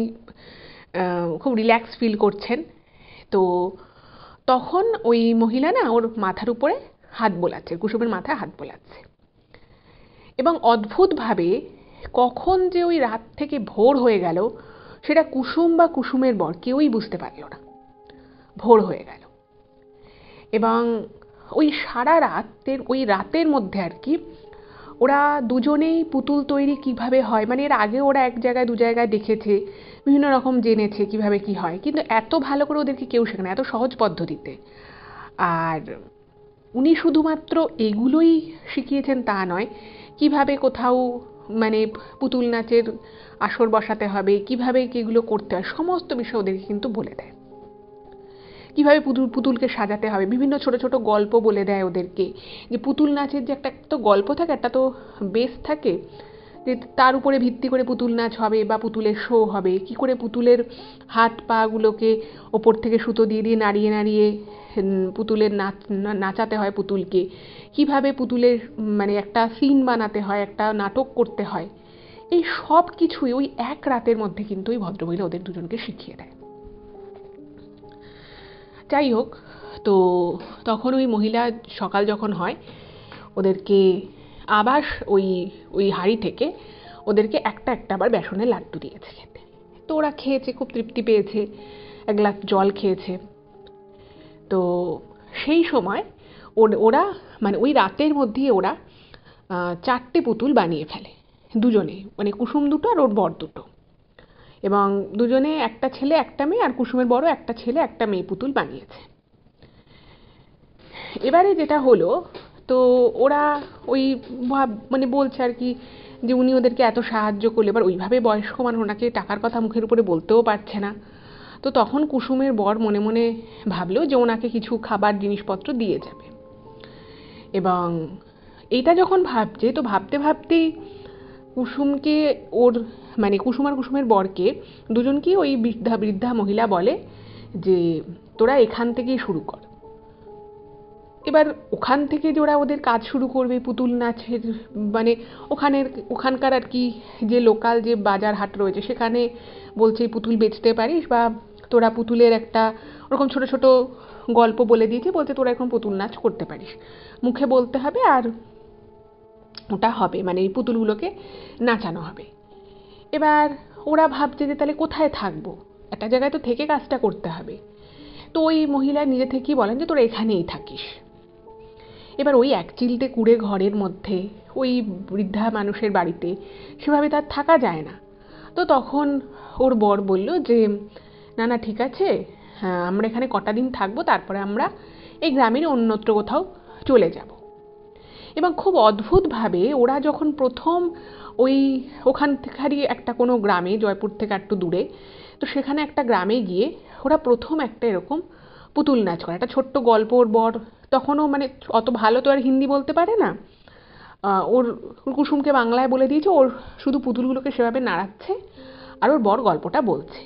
খুব রিল্যাক্স ফিল করছেন। তো তখন ওই মহিলা না ওর মাথার উপরে হাত বোলাচ্ছে, কুসুমের মাথায় হাত বোলাচ্ছে, এবং অদ্ভুতভাবে কখন যে ওই রাত থেকে ভোর হয়ে গেল সেটা কুসুম বা কুসুমের বর কেউই বুঝতে পারল না। ভোর হয়ে গেল, এবং ওই সারা রাতের মধ্যে আর কি ওরা দুজনেই পুতুল তৈরি কিভাবে হয়, মানে এর আগে ওরা এক জায়গায় দু জায়গায় দেখেছে, বিভিন্ন রকম জেনেছে কিভাবে কি হয়, কিন্তু এত ভালো করে ওদেরকে কেউ শেখায় না, এত সহজ পদ্ধতিতে। আর উনি শুধুমাত্র এগুলোই শিখিয়েছেন তা নয়, কিভাবে কোথাও মানে পুতুল নাচের আসর বসাতে হবে, কিভাবে এগুলো করতে হয়, সমস্ত বিষয় ওদেরকে কিন্তু বলে দেয়। কিভাবে পুতুলকে সাজাতে হবে, বিভিন্ন ছোট ছোট গল্প বলে দেয় ওদেরকে, যে পুতুল নাচের যে একটা তো গল্প থাকে, একটা তো বেস থাকে, যে তার উপরে ভিত্তি করে পুতুল নাচ হবে বা পুতুলের শো হবে, কি করে পুতুলের হাত পা গুলোকে ওপর থেকে সুতো দিয়ে দিয়ে নাড়িয়ে নাড়িয়ে পুতুলের নাচাতে হয় পুতুলকে, কিভাবে পুতুলের মানে একটা সিন বানাতে হয়, একটা নাটক করতে হয়, এই সব কিছুই ওই এক রাতের মধ্যে কিন্তু ওই ভদ্রমহিলা ওদের দুজনকে শিখিয়ে দেয়। যাই হোক, তো তখন ওই মহিলা সকাল যখন হয় ওদেরকে আবার ওই ওই হাঁড়ি থেকে ওদেরকে একটা একটা আবার বেসনের লাড্ডু দিয়েছে খেতে। তো ওরা খেয়েছে, খুব তৃপ্তি পেয়েছে, এক গ্লাস জল খেয়েছে। তো সেই সময় ওরা মানে ওই রাতের মধ্যেই ওরা 4টে পুতুল বানিয়ে ফেলে দুজনে, মানে কুসুম দুটো আর ওর বর দুটো, এবং দুজনে একটা ছেলে একটা মেয়ে, আর কুসুমের বড় একটা ছেলে একটা মেয়ে পুতুল বানিয়েছে। এবারে যেটা হলো, তো ওরা ওই মানে বলছে আর কি যে উনি ওদেরকে এত সাহায্য করলে, এবার ওইভাবে বয়স্ক মানুষ, ওনাকে টাকার কথা মুখের উপরে বলতেও পারছে না। তো তখন কুসুমের বর মনে মনে ভাবলো যে ওনাকে কিছু খাবার জিনিসপত্র দিয়ে যাবে। এবং এইটা যখন ভাবছে, তো ভাবতে ভাবতেই কুসুমকে ওর মানে কুসুম আর কুসুমের বরকে দুজনকেই ওই বৃদ্ধা মহিলা বলে যে তোরা এখান থেকেই শুরু কর। এবার ওখান থেকে যে ওরা ওদের কাজ শুরু করবে পুতুল নাচের, মানে ওখানকার আর কি যে লোকাল যে বাজার হাট রয়েছে সেখানে বলছে পুতুল বেচতে পারিস, বা তোরা পুতুলের একটা ওরকম ছোট ছোট গল্প বলে দিয়েছে, বলছে তোরা এখন পুতুল নাচ করতে পারিস, মুখে বলতে হবে আর ওটা হবে, মানে এই পুতুলগুলোকে নাচানো হবে। এবার ওরা ভাবছে যে তাহলে কোথায় থাকবো, একটা জায়গায় তো থেকে কাজটা করতে হবে। তো ওই মহিলা নিজে থেকেই বলেন যে তোরা এখানেই থাকিস। এবার ওই এক চিলতে কুঁড়ে ঘরের মধ্যে ওই বৃদ্ধা মানুষের বাড়িতে সেভাবে তার থাকা যায় না। তো তখন ওর বর বলল যে না না ঠিক আছে, হ্যাঁ আমরা এখানে কটা দিন থাকবো, তারপরে আমরা এই গ্রামের অন্যত্র কোথাও চলে যাব। এবং খুব অদ্ভুতভাবে ওরা যখন প্রথম ওখান থেকেই একটা কোনো গ্রামে, জয়পুর থেকে একটু দূরে, তো সেখানে একটা গ্রামে গিয়ে ওরা প্রথম একটা এরকম পুতুল নাচ করে, একটা ছোট্ট গল্প। ওর বর তখনও মানে অত ভালো তো আর হিন্দি বলতে পারে না, ওর কুসুমকে বাংলায় বলে দিয়েছে, ওর শুধু পুতুলগুলোকে সেভাবে নাড়াচ্ছে আর ওর বর গল্পটা বলছে।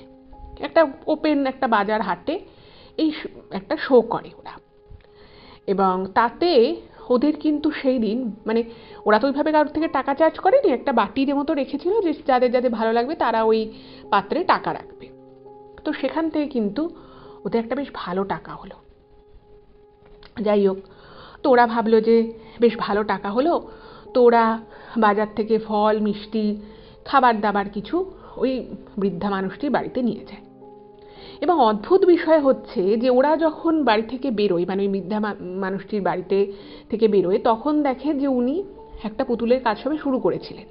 একটা ওপেন একটা বাজার হাটে এই একটা শো করে ওরা। এবং তাতে ওদের কিন্তু সেই দিন মানে ওরা তো ওইভাবে কারোর থেকে টাকা চার্জ করেনি, একটা বাটির মতো রেখেছিল যে যাদের যাদের ভালো লাগবে তারা ওই পাত্রে টাকা রাখবে। তো সেখান থেকে কিন্তু ওদের একটা বেশ ভালো টাকা হলো। যাই হোক, তো ওরা ভাবলো যে বেশ ভালো টাকা হলো, তো ওরা বাজার থেকে ফল মিষ্টি খাবার দাবার কিছু ওই বৃদ্ধা মানুষটির বাড়িতে নিয়ে যায়। এবং অদ্ভুত বিষয় হচ্ছে যে ওরা যখন বাড়ি থেকে বেরোয়, মানে ওই বৃদ্ধা মানুষটির বাড়িতে থেকে বেরোয়, তখন দেখে যে উনি একটা পুতুলের কাজ সবে শুরু করেছিলেন।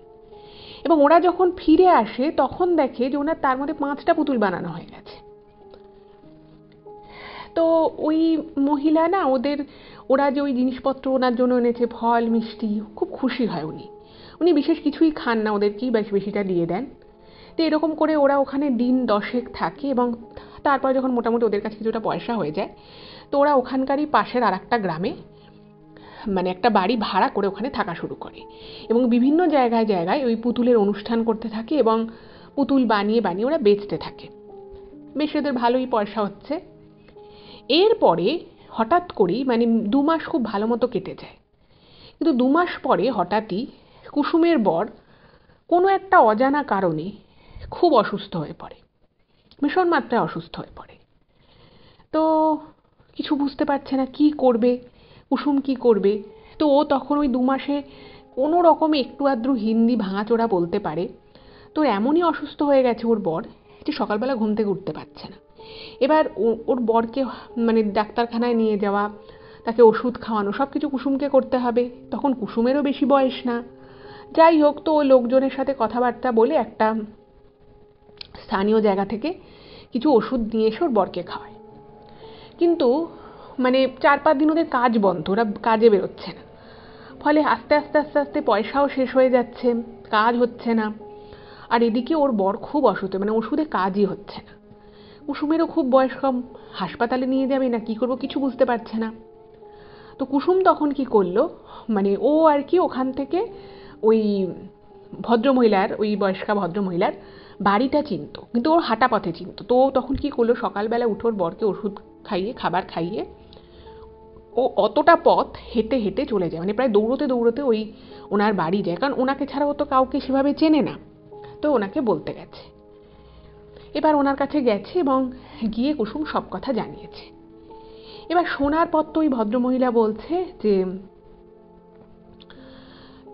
এবং ওরা যখন ফিরে আসে তখন দেখে যে ওনার তার মধ্যে 5টা পুতুল বানানো হয়ে গেছে। তো ওই মহিলা না ওরা যে ওই জিনিসপত্র ওনার জন্য এনেছে, ফল মিষ্টি, খুব খুশি হয়। উনি বিশেষ কিছুই খান না, ওদেরকেই বেশিটা দিয়ে দেন। তো এরকম করে ওরা ওখানে দিন 10 থাকে এবং তারপর যখন মোটামুটি ওদের কাছে কিছুটা পয়সা হয়ে যায়, তো ওরা ওখানকারই পাশের আর একটা গ্রামে মানে একটা বাড়ি ভাড়া করে ওখানে থাকা শুরু করে এবং বিভিন্ন জায়গায় জায়গায় ওই পুতুলের অনুষ্ঠান করতে থাকে এবং পুতুল বানিয়ে বানিয়ে ওরা বেচতে থাকে। বেশ ওদের ভালোই পয়সা হচ্ছে। এরপরে হঠাৎ করেই মানে 2 মাস খুব ভালো মতো কেটে যায়, কিন্তু 2 মাস পরে হঠাৎই কুসুমের বর কোনো একটা অজানা কারণে খুব অসুস্থ হয়ে পড়ে, ভীষণ মাত্রায় অসুস্থ হয়ে পড়ে। তো কিছু বুঝতে পারছে না কি করবে, কুসুম কি করবে। তো ও তখন ওই 2 মাসে কোনো রকমে একটু আধটু হিন্দি ভাঙাচোরা বলতে পারে। তো এমনই অসুস্থ হয়ে গেছে ওর বর যে সকালবেলা ঘুম থেকে উঠতে পারছে না। এবার ওর বরকে মানে ডাক্তারখানায় নিয়ে যাওয়া, তাকে ওষুধ খাওয়ানো, সব কিছু কুসুমকে করতে হবে। তখন কুসুমেরও বেশি বয়স না। যাই হোক, তো লোকজনের সাথে কথাবার্তা বলে একটা স্থানীয় জায়গা থেকে কিছু ওষুধ নিয়ে এসে ওর বরকে খাওয়ায়। কিন্তু মানে 4-5 দিন ওদের কাজ বন্ধ, ওরা কাজে বেরোচ্ছে না। ফলে আস্তে আস্তে আস্তে আস্তে পয়সাও শেষ হয়ে যাচ্ছে, কাজ হচ্ছে না। আর এদিকে ওর বর খুব অসুস্থ, মানে ওষুধে কাজই হচ্ছে না। কুসুমেরও খুব বয়স কম, হাসপাতালে নিয়ে যাবে না কি করবো কিছু বুঝতে পারছে না। তো কুসুম তখন কি করলো, মানে ও আর কি ওখান থেকে ওই ভদ্রমহিলার, ওই বয়স্কা ভদ্রমহিলার বাড়িটা চিনতো, কিন্তু ওর হাঁটা পথে চিনতো। তো তখন কি করলো, সকালবেলা উঠে ওর বরকে ওষুধ খাইয়ে খাবার খাইয়ে ও অতটা পথ হেঁটে হেঁটে চলে যায়, মানে প্রায় দৌড়তে দৌড়তে ওনার বাড়ি যায়, কারণ ওনাকে ছাড়া ও তো কাউকে সেভাবে চেনে না। তো ওনাকে বলতে গেছে। এবার ওনার কাছে গেছে এবং গিয়ে কুসুম সব কথা জানিয়েছে। এবার শোনার পর তো ওই ভদ্রমহিলা বলছে যে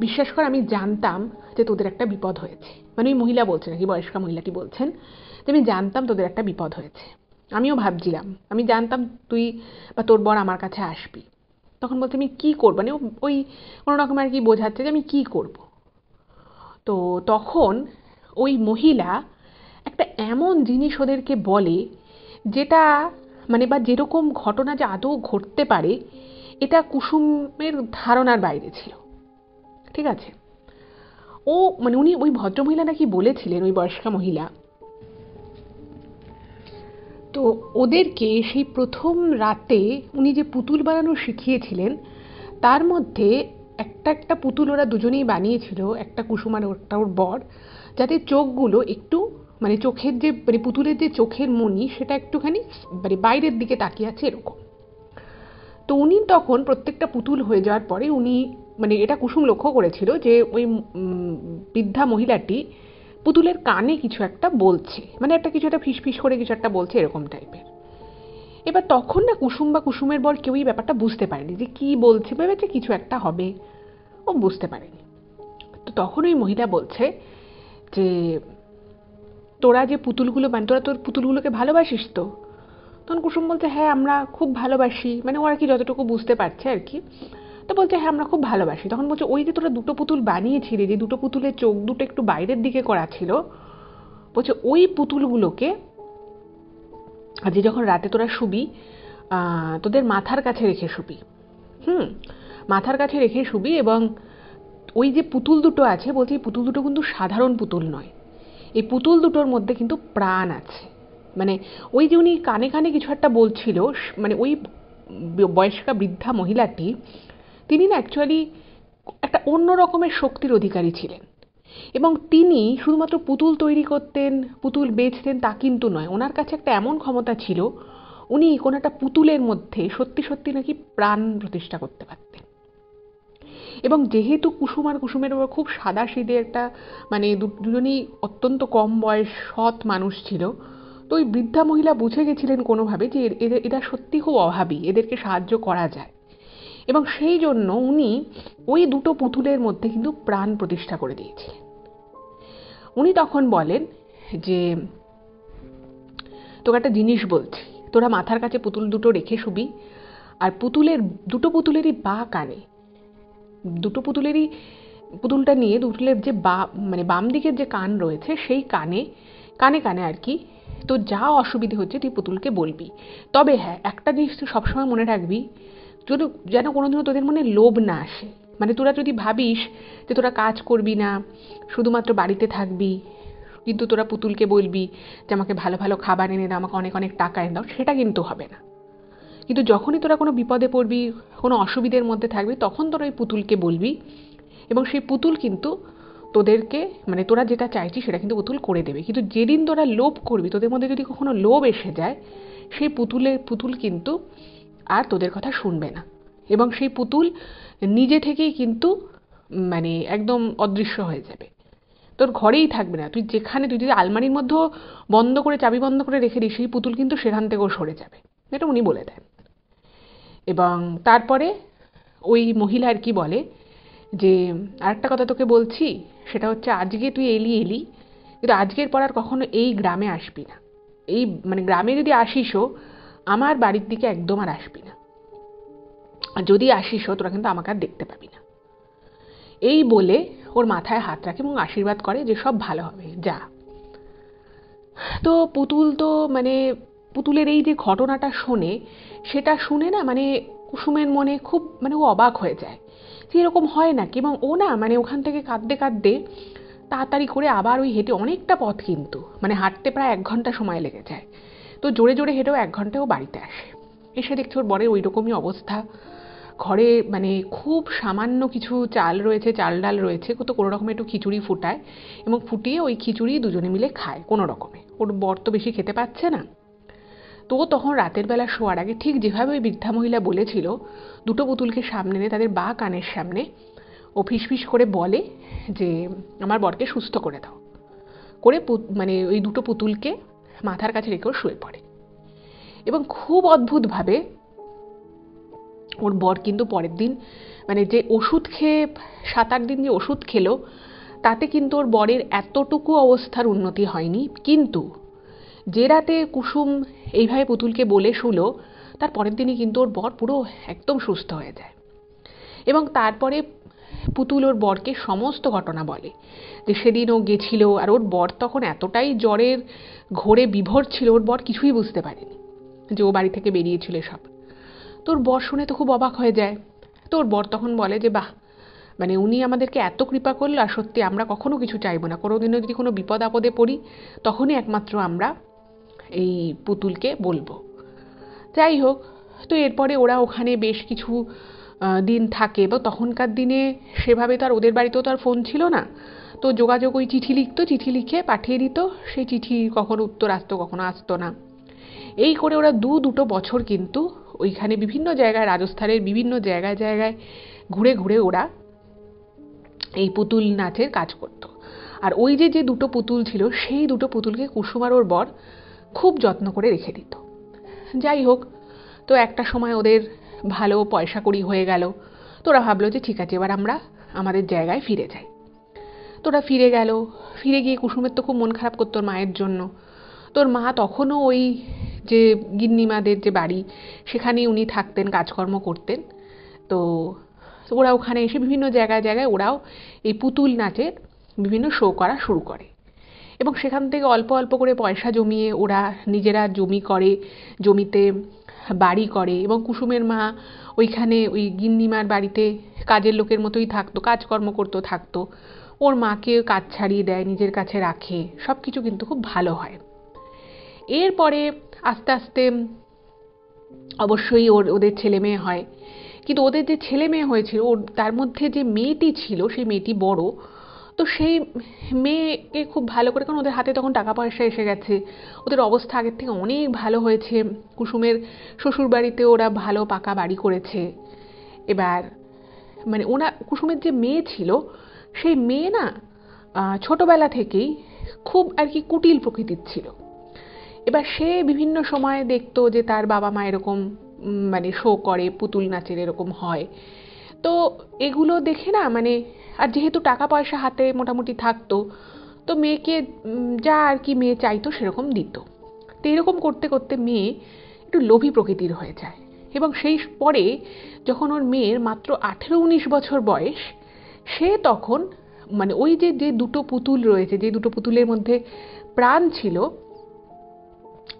বিশ্বাস কর আমি জানতাম যে তোদের একটা বিপদ হয়েছে। মানে ওই মহিলা বলছে নাকি, বয়স্কা মহিলাটি বলছেন যে আমি জানতাম তোদের একটা বিপদ হয়েছে, আমিও ভাবছিলাম, আমি জানতাম তুই বা তোর বর আমার কাছে আসবি। তখন বলছে আমি কি করবো, মানে ওই কোনো রকম আর কি বোঝাচ্ছে যে আমি কি করব। তো তখন ওই মহিলা একটা এমন জিনিস ওদেরকে বলে যেটা মানে বা যেরকম ঘটনা যে আদৌ ঘটতে পারে এটা কুসুমের ধারণার বাইরে ছিল। ঠিক আছে, ও মানে উনি ওই ভদ্রমহিলা নাকি বলেছিলেন, ওই বয়স্কা মহিলা, তো ওদেরকে সেই প্রথম রাতে উনি যে পুতুল বানানো শিখিয়েছিলেন তার মধ্যে একটা একটা পুতুল ওরা দুজনেই বানিয়েছিল, একটা কুসুম আর একটা ওর বর, যাতে চোখগুলো একটু মানে চোখের যে মানে পুতুলের যে চোখের মণি সেটা একটুখানি মানে বাইরের দিকে তাকিয়ে আছে এরকম। তো উনি তখন প্রত্যেকটা পুতুল হয়ে যাওয়ার পরে উনি মানে এটা কুসুম লক্ষ্য করেছিল যে ওই বৃদ্ধা মহিলাটি পুতুলের কানে কিছু একটা বলছে, মানে একটা কিছু একটা ফিস ফিস করে কিছু একটা বলছে এরকম টাইপের। এবার তখন না কুসুম বা কুসুমের বর কেউই ব্যাপারটা বুঝতে পারেনি যে কি বলছে, ভেবেছে কিছু একটা হবে, ও বুঝতে পারেনি। তো তখন ওই মহিলা বলছে যে তোরা যে পুতুলগুলো তোরা তোর পুতুলগুলোকে ভালোবাসিস তো? তখন কুসুম বলছে হ্যাঁ আমরা খুব ভালোবাসি, মানে ওরা কি যতটুকু বুঝতে পারছে আর কি। তো বলছে হ্যাঁ আমরা খুব ভালোবাসি। তখন বলছে ওই যে তোরা দুটো পুতুল বানিয়েছিলি, যে দুটো পুতুলের চোখ দুটো একটু বাইরের দিকে করা ছিল, বলছে ওই পুতুলগুলোকে আজকে যখন রাতে তোরা শুবি তোদের মাথার কাছে রেখে শুবি, মাথার কাছে রেখে শুবি, এবং ওই যে পুতুল দুটো আছে বলছে এই পুতুল দুটো কিন্তু সাধারণ পুতুল নয়, এই পুতুল দুটোর মধ্যে কিন্তু প্রাণ আছে। মানে ওই যে উনি কানে কানে কিছু একটা বলছিল, মানে ওই বয়স্কা বৃদ্ধা মহিলাটি তিনি না অ্যাকচুয়ালি একটা অন্য রকমের শক্তির অধিকারী ছিলেন, এবং তিনি শুধুমাত্র পুতুল তৈরি করতেন, পুতুল বেচতেন তা কিন্তু নয়, ওনার কাছে একটা এমন ক্ষমতা ছিল উনি কোনো একটা পুতুলের মধ্যে সত্যি সত্যি নাকি প্রাণ প্রতিষ্ঠা করতে পারতেন। এবং যেহেতু কুসুম আর কুসুমের ওপর খুব সাদাসিধে একটা মানে দুজনেই অত্যন্ত কম বয়স সৎ মানুষ ছিল, তো ওই বৃদ্ধা মহিলা বুঝে গেছিলেন কোনোভাবে যে এরা সত্যি খুব অভাবী, এদেরকে সাহায্য করা যায়, এবং সেই জন্য উনি ওই দুটো পুতুলের মধ্যে কিন্তু প্রাণ প্রতিষ্ঠা করে দিয়েছিলেন। উনি তখন বলেন যে তোকে একটা জিনিস বলছি, তোরা মাথার কাছে পুতুল দুটো রেখে শুবি, আর দুটো পুতুলেরই কানে দুটো পুতুলটা নিয়ে পুতুলের যে মানে বাম দিকের যে কান রয়েছে সেই কানে কানে কানে আর কি, তো যা অসুবিধে হচ্ছে তুই পুতুলকে বলবি। তবে হ্যাঁ একটা জিনিস তুই সবসময় মনে রাখবি, যদি যেন কোনোদিনও তোদের মনে লোভ না আসে, মানে তোরা যদি ভাবিস যে তোরা কাজ করবি না, শুধুমাত্র বাড়িতে থাকবি, কিন্তু তোরা পুতুলকে বলবি যে আমাকে ভালো ভালো খাবার এনে দাও, আমাকে অনেক অনেক টাকা এনে দাও, সেটা কিন্তু হবে না। কিন্তু যখনই তোরা কোনো বিপদে পড়বি, কোনো অসুবিধের মধ্যে থাকবি, তখন তোরা ওই পুতুলকে বলবি, এবং সেই পুতুল কিন্তু তোদেরকে মানে তোরা যেটা চাইছিস সেটা কিন্তু পুতুল করে দেবে। কিন্তু যেদিন তোরা লোভ করবি, তোদের মধ্যে যদি কখনো লোভ এসে যায়, সেই পুতুল কিন্তু আর তোদের কথা শুনবে না, এবং সেই পুতুল নিজে থেকেই কিন্তু মানে একদম অদৃশ্য হয়ে যাবে, তোর ঘরেই থাকবে না। তুই যদি আলমারির মধ্যেও বন্ধ করে চাবি বন্ধ করে রেখে দিস, সেই পুতুল কিন্তু সেখান থেকেও সরে যাবে, এটা উনি বলে দেন। এবং তারপরে ওই মহিলা আর কি বলে যে আরেকটা কথা তোকে বলছি, সেটা হচ্ছে আজকে তুই এলি, কিন্তু আজকের পর আর কখনো এই গ্রামে আসবি না, এই মানে গ্রামে যদি আসিসও আমার বাড়ির দিকে একদম আর আসবি না, আর যদি আসিসও তোরা কিন্তু আমাকে আর দেখতে পাবি না। এই বলে ওর মাথায় হাত রাখে এবং আশীর্বাদ করে যে সব ভালো হবে, যা। তো পুতুল তো মানে পুতুলের এই যে ঘটনাটা শোনে, সেটা শুনে না মানে কুসুমের মনে খুব মানে ও অবাক হয়ে যায় যে এরকম হয় নাকি, এবং ও না মানে ওখান থেকে কাঁদতে কাঁদতে তাড়াতাড়ি করে আবার ওই হেঁটে অনেকটা পথ, কিন্তু মানে হাঁটতে প্রায় 1 ঘন্টা সময় লেগে যায়, তো জোরে জোরে হেঁটেও 1 ঘন্টায় ও বাড়িতে আসে। এসে দেখছে ওর বরের ওই রকমই অবস্থা, ঘরে মানে খুব সামান্য কিছু চাল রয়েছে, চাল ডাল রয়েছে, তো কোনো রকমে একটু খিচুড়ি ফুটায়, এবং ফুটিয়ে ওই খিচুড়ি দুজনে মিলে খায় কোনো রকমে, ওর বর তো বেশি খেতে পাচ্ছে না। তো তখন রাতের বেলা শোয়ার আগে ঠিক যেভাবে ওই বৃদ্ধা মহিলা বলেছিল, দুটো পুতুলকে সামনে এনে তাদের কানের সামনে ও ফিসফিস করে বলে যে আমার বরকে সুস্থ করে দাও, করে মানে ওই দুটো পুতুলকে মাথার কাছে রেখেও শুয়ে পড়ে। এবং খুব অদ্ভুতভাবে ওর বর কিন্তু পরের দিন মানে যে ওষুধ খেয়ে 7-8 দিন যে ওষুধ খেলো, তাতে কিন্তু ওর বরের এতটুকু অবস্থার উন্নতি হয়নি, কিন্তু যে রাতে কুসুম এইভাবে পুতুলকে বলে শুলো, তার পরের দিনই কিন্তু ওর বর পুরো একদম সুস্থ হয়ে যায়। এবং তারপরে পুতুল ওর বরকে সমস্ত ঘটনা বলে যে সেদিন ও গেছিল, আর ওর বর তখন এতটাই জ্বরের ঘোরে বিভোর ছিল, ওর বর কিছুই বুঝতে পারেনি যে ও বাড়ি থেকে বেরিয়েছিল সব। তোর বর শুনে তো খুব অবাক হয়ে যায়। তোর বর তখন বলে যে বাহ, মানে উনি আমাদেরকে এত কৃপা করলো, আর সত্যি আমরা কখনো কিছু চাইবো না, কোনোদিনও যদি কোনো বিপদ আপদে পড়ি তখনই একমাত্র আমরা এই পুতুলকে বলবো। যাই হোক, তো এরপরে ওরা ওখানে বেশ কিছু দিন থাকে। এবং তখনকার দিনে সেভাবে তো আর ওদের বাড়িতেও তো আর ফোন ছিল না, তো যোগাযোগ ওই চিঠি লিখতো, চিঠি লিখে পাঠিয়ে দিত, সেই চিঠি কখনো উত্তর আসতো কখনো আসতো না। এই করে ওরা দুটো বছর কিন্তু ওইখানে বিভিন্ন জায়গায়, রাজস্থানের বিভিন্ন জায়গায় জায়গায় ঘুরে ঘুরে ওরা এই পুতুল নাচের কাজ করত। আর ওই যে যে দুটো পুতুল ছিল সেই দুটো পুতুলকে কুসুম আর ওর বর খুব যত্ন করে রেখে দিত। যাই হোক, তো একটা সময় ওদের ভালো পয়সা কড়ি হয়ে গেল, তো ওরা ভাবলো যে ঠিক আছে এবার আমরা আমাদের জায়গায় ফিরে যাই। তো ওরা ফিরে গেল। ফিরে গিয়ে কুসুমের তো খুব মন খারাপ করতো ওর মায়ের জন্য। তোর মা তখনও ওই যে গিন্নিমাদের যে বাড়ি সেখানেই উনি থাকতেন, কাজকর্ম করতেন। তো ওরা ওখানে এসে বিভিন্ন জায়গায় জায়গায় ওরাও এই পুতুল নাচের বিভিন্ন শো করা শুরু করে। এবং সেখান থেকে অল্প অল্প করে পয়সা জমিয়ে ওরা নিজেরা জমি করে, জমিতে বাড়ি করে। এবং কুসুমের মা ওইখানে ওই গিন্নিমার বাড়িতে কাজের লোকের মতোই থাকতো, কাজকর্ম করতো থাকতো। ওর মাকে কাজ ছাড়িয়ে দেয়, নিজের কাছে রাখে, সব কিছু কিন্তু খুব ভালো হয়। এরপরে আস্তে আস্তে অবশ্যই ওদের ছেলে মেয়ে হয়। কিন্তু ওদের যে ছেলে মেয়ে হয়েছিল তার মধ্যে যে মেয়েটি ছিল সেই মেয়েটি বড়। তো সেই মেয়েকে খুব ভালো করে, কারণ ওদের হাতে তখন টাকা পয়সা এসে গেছে, ওদের অবস্থা আগের থেকে অনেক ভালো হয়েছে। কুসুমের শ্বশুর বাড়িতে ওরা ভালো পাকা বাড়ি করেছে। এবার মানে কুসুমের যে মেয়ে ছিল সেই মেয়ে না ছোটবেলা থেকেই খুব আর কি কুটিল প্রকৃতির ছিল। এবার সে বিভিন্ন সময় দেখতো যে তার বাবা মা এরকম মানে শো করে, পুতুল নাচের এরকম হয়। তো এগুলো দেখে না মানে, আর যেহেতু টাকা পয়সা হাতে মোটামুটি থাকতো, তো মেয়েকে যা আর কি মেয়ে চাইতো সেরকম দিত। তো এরকম করতে করতে মেয়ে একটু লোভী প্রকৃতির হয়ে যায়। এবং সেই পরে যখন ওর মেয়ের মাত্র 18-19 বছর বয়স, সে তখন মানে ওই যে যে দুটো পুতুল রয়েছে, যে দুটো পুতুলের মধ্যে প্রাণ ছিল,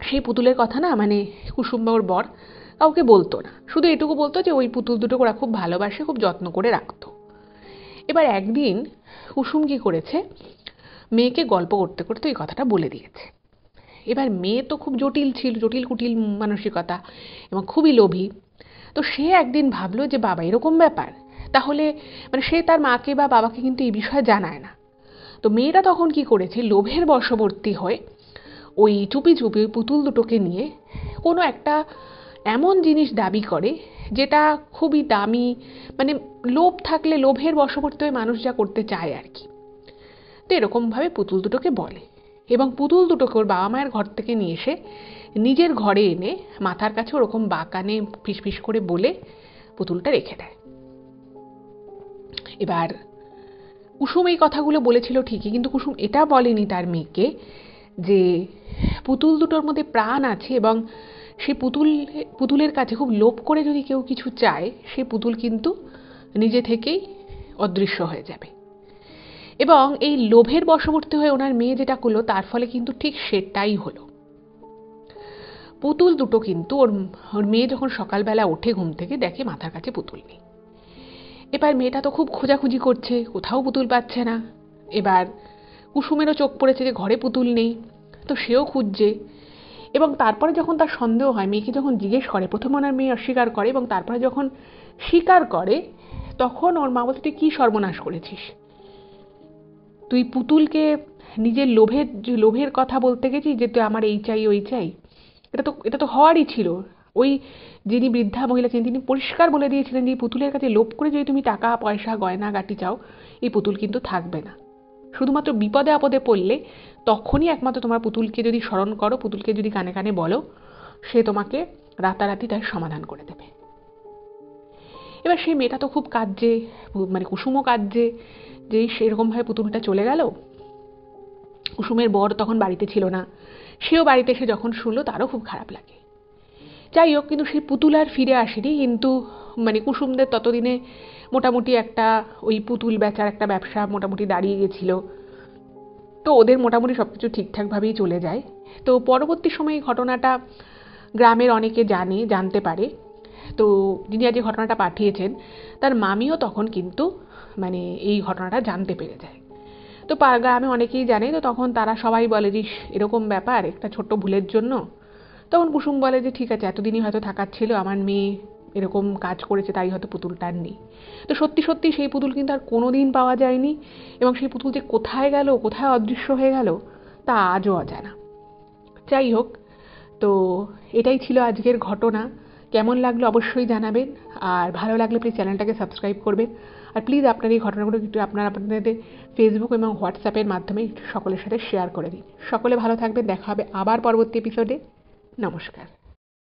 সেই পুতুলের কথা না মানে কুসুম বা ওর বর কাউকে বলতো না, শুধু এটুকু বলতো যে ওই পুতুল দুটো ওরা খুব ভালোবাসে, খুব যত্ন করে রাখতো। এবার একদিন কুসুম কি করেছে, মেয়েকে গল্প করতে করতে ওই কথাটা বলে দিয়েছে। এবার মেয়ে তো খুব জটিল ছিল, জটিল কুটিল মানসিকতা এবং খুবই লোভী। তো সে একদিন ভাবলো যে বাবা এরকম ব্যাপার, তাহলে মানে সে তার মাকে বা বাবাকে কিন্তু এই বিষয়ে জানায় না। তো মেয়েটা তখন কি করেছে, লোভের বশবর্তী হয়ে ওই চুপি চুপি ওই পুতুল দুটোকে নিয়ে কোনো একটা এমন জিনিস দাবি করে যেটা খুবই দামি, মানে লোভ থাকলে লোভের বশবর্তী হয়ে মানুষ যা করতে চায় আর কি। তো এরকমভাবে পুতুল দুটোকে বলে, এবং পুতুল দুটোকে ওর বাবা মায়ের ঘর থেকে নিয়ে এসে নিজের ঘরে এনে মাথার কাছে ওরকম বাঁকানে ফিসফিস করে বলে পুতুলটা রেখে দেয়। এবার কুসুম এই কথাগুলো বলেছিল ঠিকই, কিন্তু কুসুম এটা বলেনি তার মেয়েকে যে পুতুল দুটোর মধ্যে প্রাণ আছে, এবং সে পুতুলের কাছে খুব লোভ করে যদি কেউ কিছু চায়, সে পুতুল কিন্তু নিজে থেকেই অদৃশ্য হয়ে যাবে। এবং এই লোভের বশবর্তী হয়ে ওনার মেয়ে যেটা করলো তার ফলে কিন্তু ঠিক সেটাই হলো। পুতুল দুটো কিন্তু ওর মেয়ে যখন সকালবেলা ওঠে ঘুম থেকে, দেখে মাথার কাছে পুতুল নেই। এবার মেয়েটা তো খুব খোঁজাখুঁজি করছে, কোথাও পুতুল পাচ্ছে না। এবার কুসুমেরও চোখ পড়েছে যে ঘরে পুতুল নেই, তো সেও খুঁজছে। এবং তারপরে যখন তার সন্দেহ হয়, মেয়েকে যখন জিজ্ঞেস করে, প্রথমে ওনার মেয়ে অস্বীকার করে, এবং তারপরে যখন স্বীকার করে তখন ওর মা বলতে, তুই কী সর্বনাশ করেছিস, তুই পুতুলকে নিজের লোভের কথা বলতে গেছিস যে তুই আমার এই চাই ওই চাই। এটা তো হওয়ারই ছিল। ওই যিনি বৃদ্ধা মহিলা ছিলেন তিনি পরিষ্কার বলে দিয়েছিলেন যে এই পুতুলের কাছে লোভ করে যদি তুমি টাকা পয়সা গয়না গাটি চাও, এই পুতুল কিন্তু থাকবে না। শুধুমাত্র বিপদে আপদে পড়লে তখনই একমাত্র তোমার পুতুলকে যদি স্মরণ করো, পুতুলকে যদি কানে কানে বলো, সে তোমাকে রাতারাতি তার সমাধান করে দেবে। এবার সেই মেয়েটা তো খুব কাঁদছে, মানে কুসুমও কাঁদছে, যে সেরকমভাবে পুতুলটা চলে গেল। কুসুমের বর তখন বাড়িতে ছিল না, সেও বাড়িতে এসে যখন শুনলো তারও খুব খারাপ লাগে। যাই হোক, কিন্তু সেই পুতুল আর ফিরে আসেনি। কিন্তু মানে কুসুমদের ততদিনে মোটামুটি একটা ওই পুতুল বেচার একটা ব্যবসা মোটামুটি দাঁড়িয়ে গেছিল। তো ওদের মোটামুটি সব কিছু ঠিকঠাকভাবেই চলে যায়। তো পরবর্তী সময়ে ঘটনাটা গ্রামের অনেকে জানতে পারে তো যিনি আজকে ঘটনাটা পাঠিয়েছেন তার মামিও তখন কিন্তু মানে এই ঘটনাটা জানতে পেরে যায়। তো গ্রামে অনেকেই জানে, তো তখন তারা সবাই বলে যে এরকম ব্যাপার একটা ছোট্ট ভুলের জন্য। তখন কুসুম বলে যে ঠিক আছে, এতদিনই হয়তো থাকার ছিল, আমার মেয়ে এরকম কাজ করেছে তাই হয়তো পুতুলটা নেই। তো সত্যি সত্যি সেই পুতুল কিন্তু আর কোনো দিন পাওয়া যায়নি, এবং সেই পুতুল যে কোথায় গেল, কোথায় অদৃশ্য হয়ে গেল, তা আজও অজানা। যাই হোক, তো এটাই ছিল আজকের ঘটনা। কেমন লাগলো অবশ্যই জানাবেন, আর ভালো লাগলে প্লিজ চ্যানেলটাকে সাবস্ক্রাইব করবেন। আর প্লিজ আপনার এই ঘটনাগুলো একটু আপনাদের ফেসবুক এবং হোয়াটসঅ্যাপের মাধ্যমে সকলের সাথে শেয়ার করে দিন। সকলে ভালো থাকবেন, দেখা হবে আবার পরবর্তী এপিসোডে। নমস্কার।